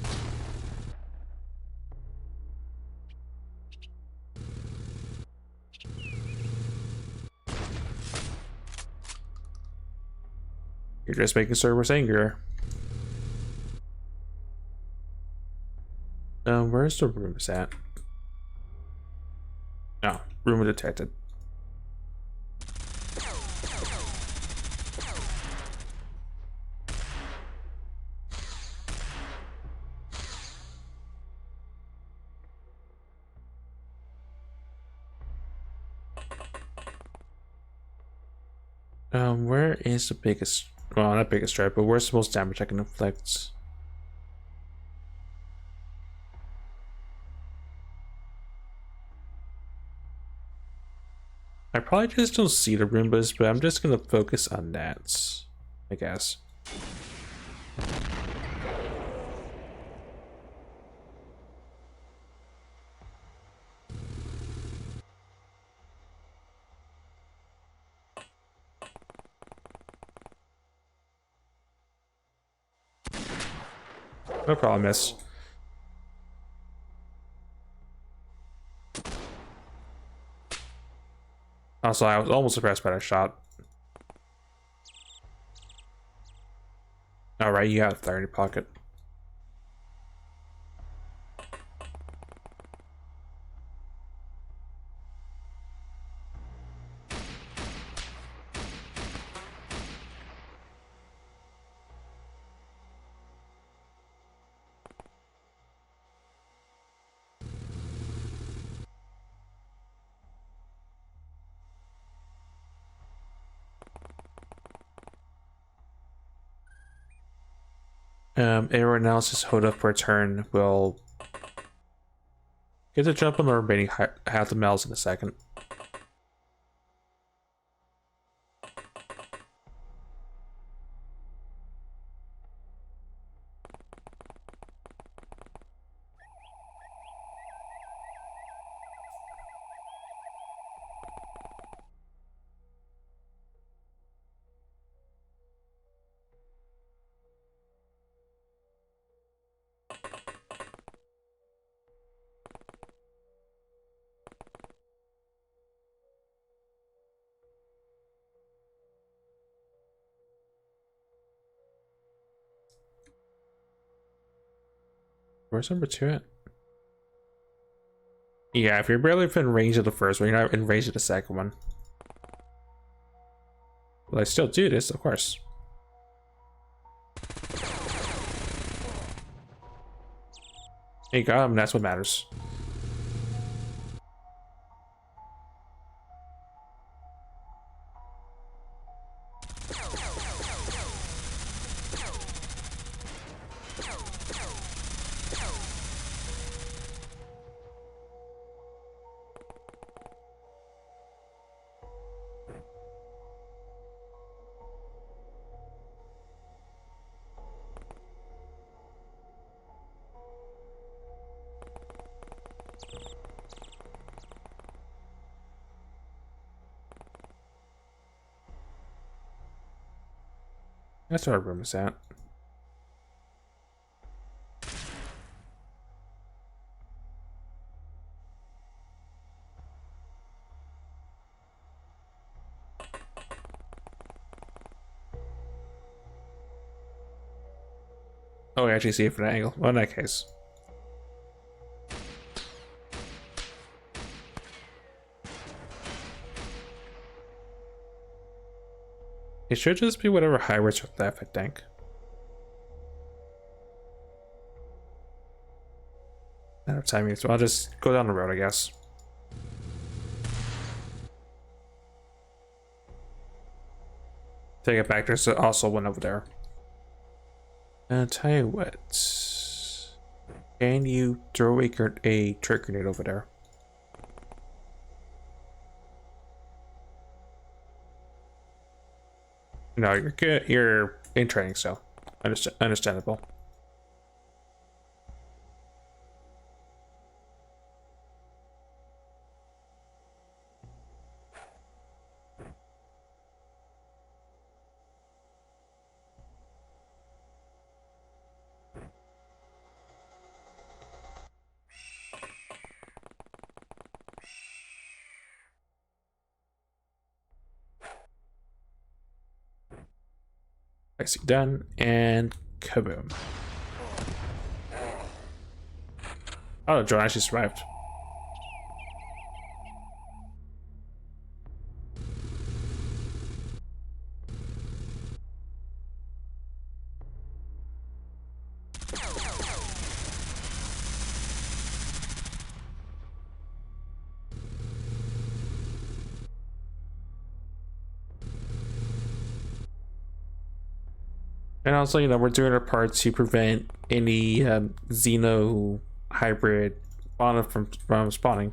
You're just making servers angrier. Where's the rooms at? No, room detected. Where is the biggest? Well, not biggest threat, but where's the most damage I can inflict? I probably just don't see the Roombas, but I'm just gonna focus on that, I guess. No problem, miss. Also, I was almost impressed by that shot. Alright, you got a 30 pocket. Error analysis hold up for a turn will get to jump on the remaining half the metals in a second. Where's number 2 at? Yeah, if you're barely in range of the first one, you're not in range of the second one. Will I still do this? Of course. You got him, that's what matters. That's where our room is at. Oh, we actually see it from an angle. Well, in that case. It should just be whatever highways are left, I think. Not enough timing, so I'll just go down the road, I guess. Take it back, there's also one over there. I'll tell you what. Can you throw a trick grenade over there? No, you're good. You're in training, so understandable. I see, done, and kaboom. Oh, the drone actually survived. And also, you know, we're doing our part to prevent any Xeno hybrid fauna from spawning.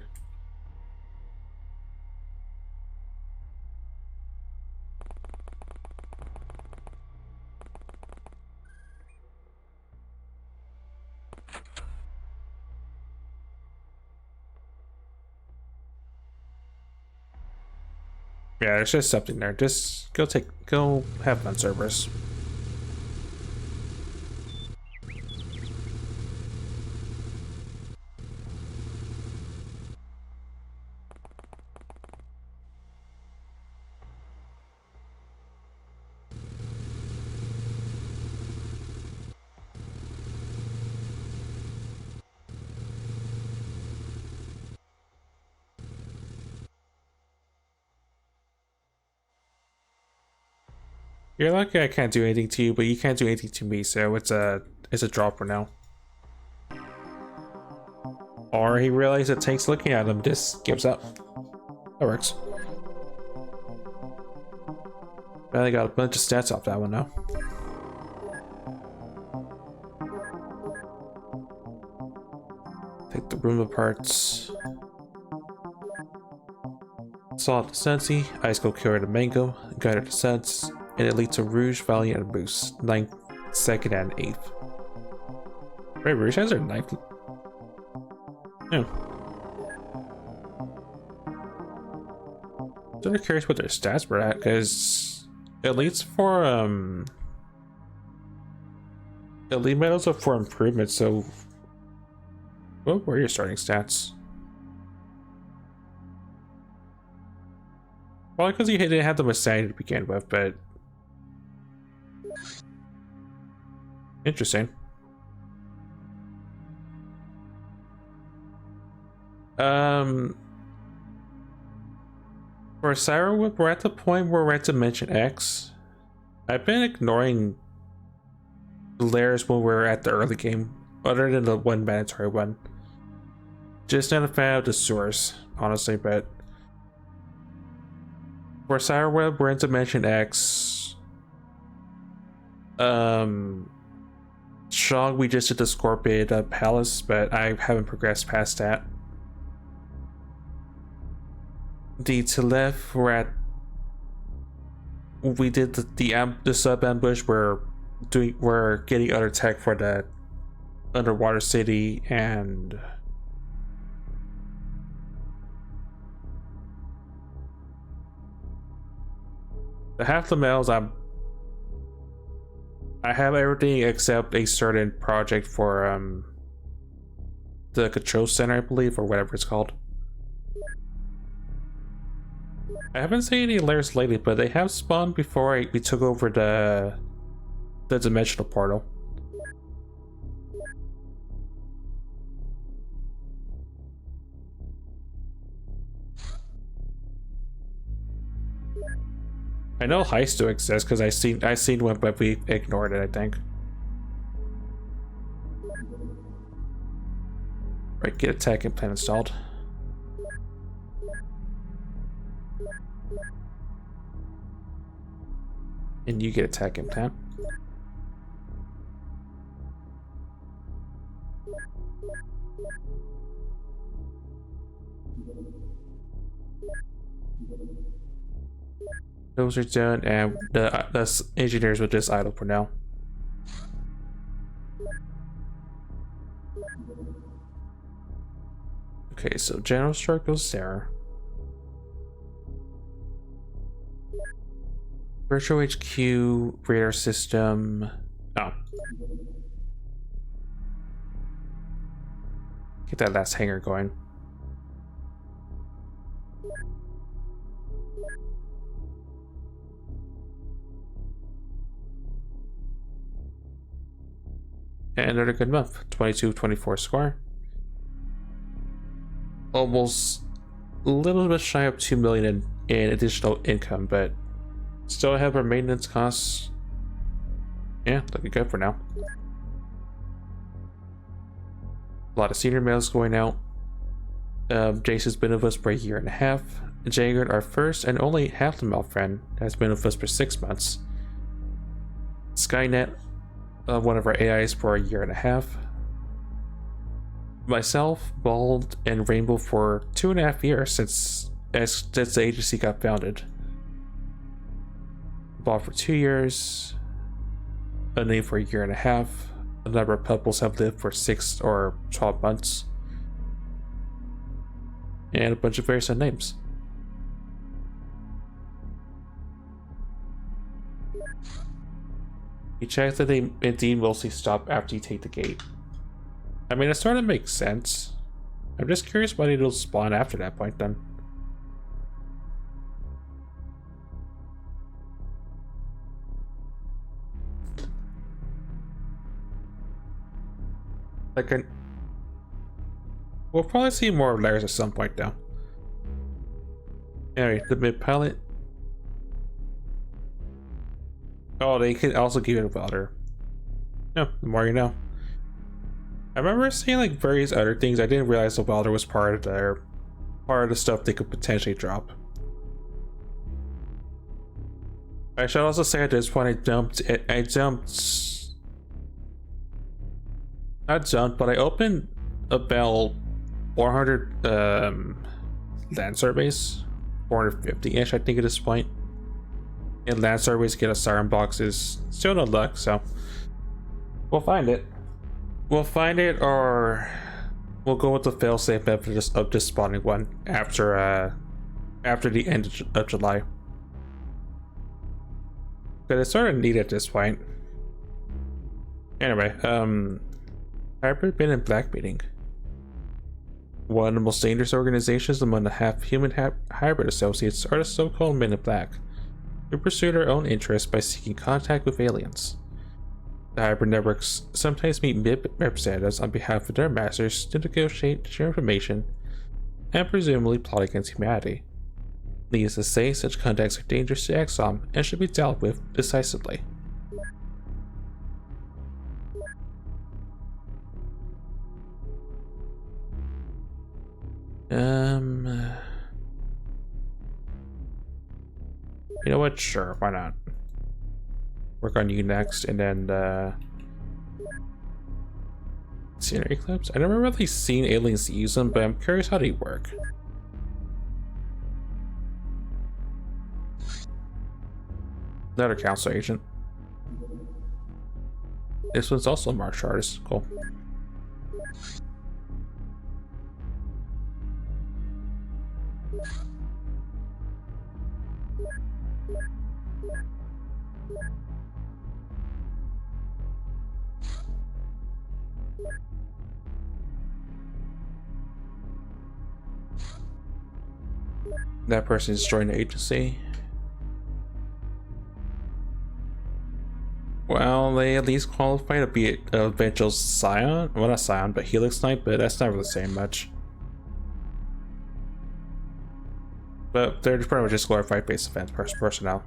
Yeah, there's just something there. Just go have fun, Cerberus. You're lucky I can't do anything to you, but you can't do anything to me, so it's a draw for now. Or he realizes it takes looking at him, just gives up. That works. I got a bunch of stats off that one now. Take the room apart. Solid Sensi, Ice Cold Cure to Mango, Guided to Sense, and it leads to Rouge, Valiant, and Boost. 9th, 2nd, and 8th. Wait, Rouge has their 9th. Yeah. So I'm curious what their stats were at, because Elite's for Elite medals are for improvement, so what were your starting stats? Well, because you didn't have the Messiah to begin with, but interesting. For Cyber Whip, we're at the point where we're at Dimension X. I've been ignoring layers when we're at the early game, other than the one mandatory one. Just not a fan of the sewers, honestly, but for Cyber Web, we're in Dimension X. Shog, we just did the Scorpion Palace, but I haven't progressed past that. The to left, we did the sub ambush. We're getting other tech for the underwater city and the half the medals. I have everything except a certain project for the control center, I believe, or whatever it's called. I haven't seen any layers lately, but they have spawned before we took over the dimensional portal. I know heist still exists because I seen one, but we ignored it, I think. Right, get a tech implant installed. And you get a tech implant. Those are done, and the engineers will just idle for now. Okay, so general start goes there. Virtual HQ, radar system. Oh. Get that last hangar going. And another good month. 2224 score. Almost a little bit shy of 2 million in additional income, but still have our maintenance costs. Yeah, looking good for now. A lot of senior mails going out. Jason's been with us for a year and a half. Jaggard, our first and only half-the-male friend, has been with us for 6 months. Skynet, one of our AIs, for a year and a half. Myself, Bald, and Rainbow for 2.5 years since the agency got founded. Bald for 2 years. A name for a year and a half. A number of couples have lived for 6 or 12 months. And a bunch of various names. You check that they indeed mostly stop after you take the gate. I mean, it sort of makes sense. I'm just curious why they don't spawn after that point then. Like, we'll probably see more of layers at some point though. Anyway, the mid pilot. Oh, they can also give it a welder. No, the more you know. I remember seeing like various other things. I didn't realize the welder was part of the stuff they could potentially drop. I should also say at this point not jumped, but I opened about 400 land surveys, 450-ish I think at this point. And land surveys get a siren box is still no luck, so we'll find it. We'll find it, or we'll go with the failsafe method of just spawning one after the end of July. Because it's sort of neat at this point. Anyway, hybrid Men in Black meeting. One of the most dangerous organizations among the half-human hybrid associates are the so-called Men in Black, who pursue their own interests by seeking contact with aliens. The hybrid networks sometimes meet MiB representatives on behalf of their masters to negotiate, share information, and presumably plot against humanity. Needless to say, such contacts are dangerous to Exxon and should be dealt with decisively. You know what? Sure, why not? Work on you next, and then scenery clips. I never really seen aliens use them, but I'm curious how they work. Another council agent. This one's also a martial artist. Cool. That person is joining the agency. Well, they at least qualify to be a eventual Scion. Well, not Scion, but Helix Knight, but that's not really saying much. But they're pretty much just glorified base defense personnel.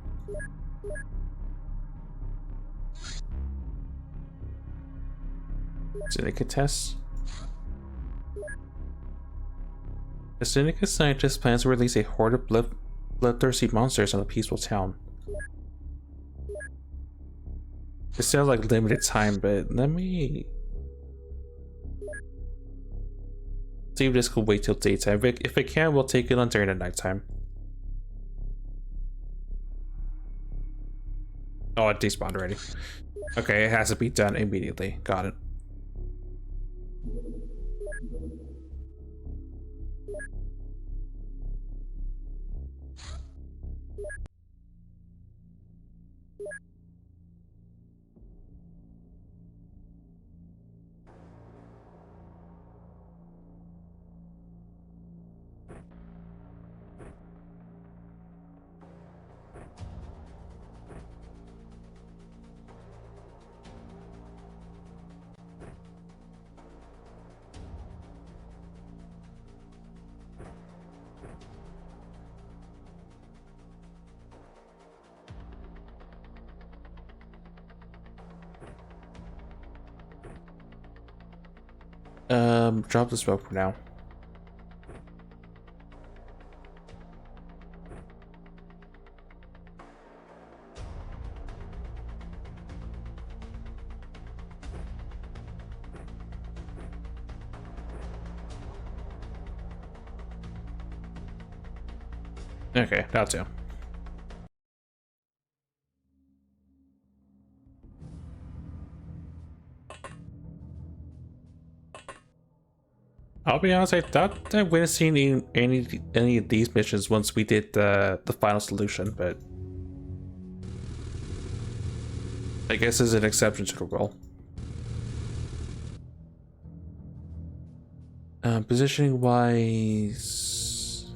Syndicate tests. The Syndicate scientist plans to release a horde of bloodthirsty monsters on a peaceful town. It sounds like limited time, but let me see if this could wait till daytime. If it can, we'll take it on during the nighttime. Oh, it despawned already. Okay, it has to be done immediately. Got it. Drop the smoke for now. Okay, that'll do. I'll be honest, I thought I wouldn't seen any of these missions once we did the final solution, but I guess there's an exception to the rule. Positioning wise,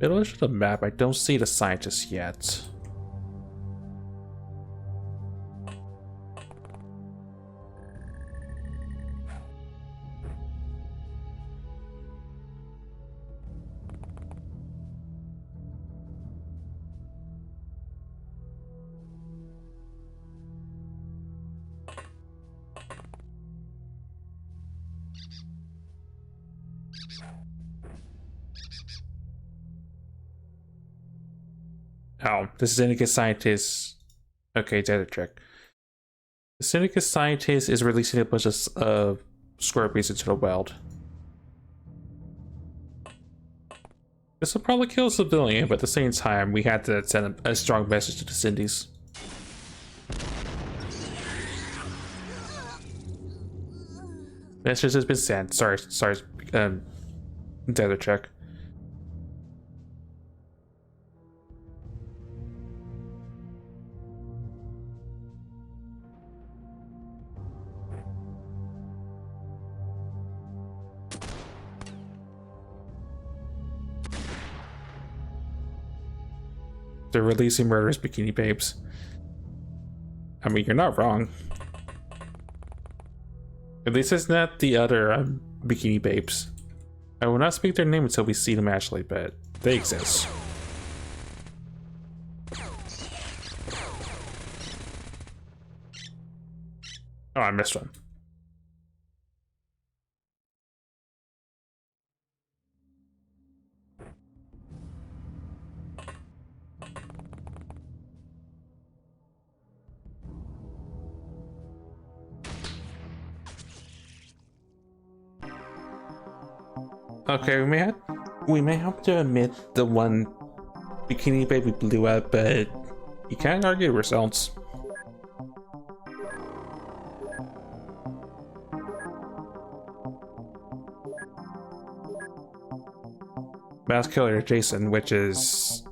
middle of the map, I don't see the scientists yet. Oh, the Syndicate scientist. Okay, data check. The Syndicate scientist is releasing a bunch of scorpions into the wild. This will probably kill a civilian, but at the same time, we had to send a strong message to the Cindies. Message has been sent. Sorry, data check. They're releasing murderous bikini babes. I mean, you're not wrong. At least it's not the other bikini babes. I will not speak their name until we see them actually, but they exist. Oh, I missed one. Okay, we may have to admit the one bikini baby blew up, but you can't argue the results. Mass Killer Jason, which is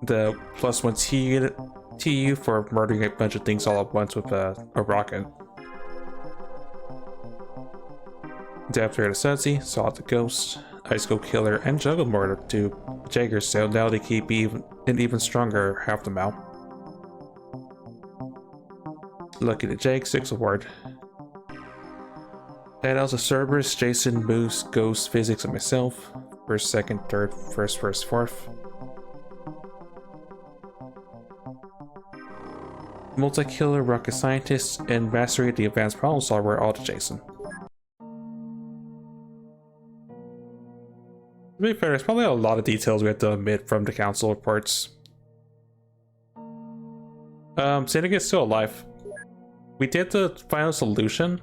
the +1 TU for murdering a bunch of things all at once with a rocket. Adapter to Sudsy, Saw the Ghost, Ice Cold Killer, and Juggle Mortar to Jaggers, so now they keep an even stronger half them out. Lucky to Jake, 6 award. That else is Cerberus, Jason, Moose, Ghost, Physics, and myself. First, second, third, first, fourth. Multi-killer, rocket scientist, and mastery of the advanced problem solver all to Jason. To be fair, there's probably a lot of details we have to omit from the council reports. Syndicate's still alive. We did the final solution,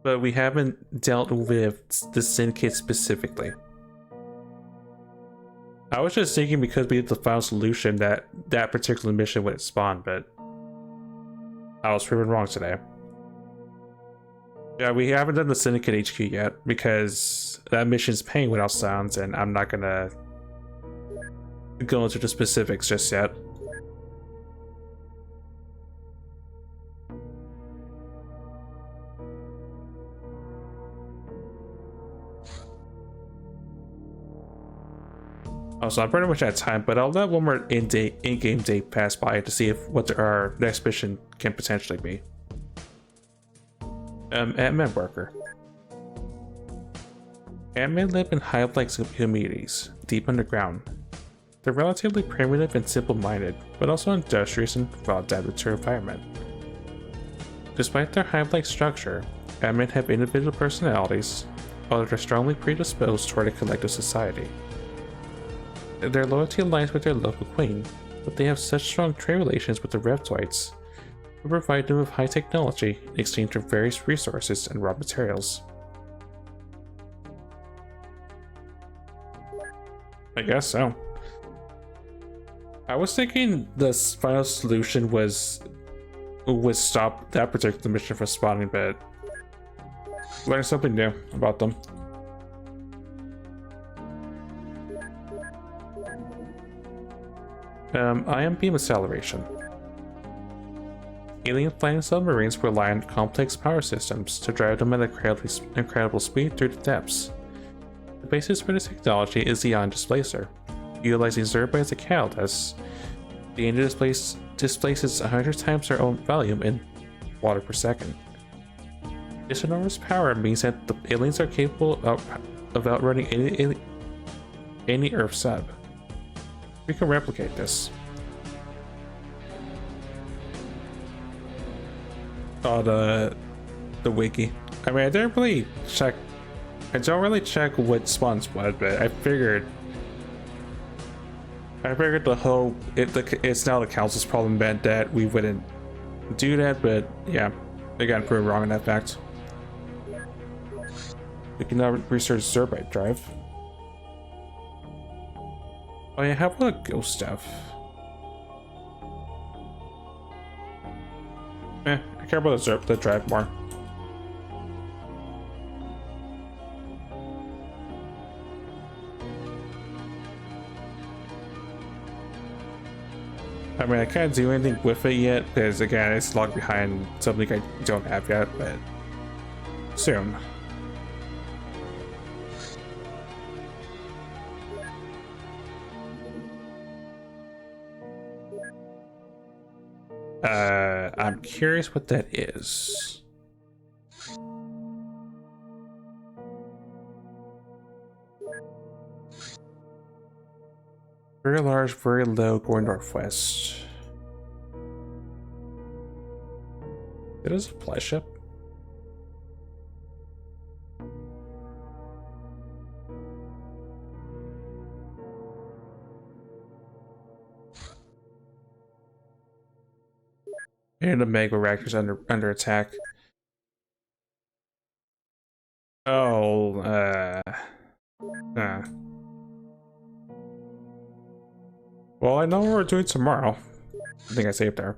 but we haven't dealt with the Syndicate specifically. I was just thinking because we did the final solution that that particular mission wouldn't spawn, but I was proven wrong today. Yeah, we haven't done the Syndicate HQ yet because that mission's paying without sounds, and I'm not gonna go into the specifics just yet. Also, I'm pretty much at time, but I'll let one more in-game date pass by to see what our next mission can potentially be. Ant-Man worker. Ant-Man live in high-flex communities, deep underground. They're relatively primitive and simple-minded, but also industrious and well-adapted to their environment. Despite their high-flex structure, Admin have individual personalities, while they're strongly predisposed toward a collective society. Their loyalty aligns with their local queen, but they have such strong trade relations with the Reptoids, who provide them with high technology in exchange for various resources and raw materials. I guess so. I was thinking the final solution was stop that particular mission from spawning, but learn something new about them. Ion beam acceleration. Alien flying submarines rely on complex power systems to drive them at incredible speed through the depths. The basis for this technology is the ion displacer. Utilizing Zerba as a catalyst, the engine displaces 100 times their own volume in water per second. This enormous power means that the aliens are capable of outrunning any Earth sub. We can replicate this. Oh, the wiki. I mean, I don't really check what spawns what, but I figured the whole it's now the council's problem meant that we wouldn't do that, but yeah, they got proven wrong on that fact. We can now research Zerbite drive. Oh yeah, how about ghost stuff? I care about the drive more. I mean, I can't do anything with it yet because again, it's locked behind something I don't have yet, but soon. I'm curious what that is. Very large, very low, going northwest. It is a supply ship. And the mega reactor's under attack. Oh, well, I know what we're doing tomorrow. I think I saved there.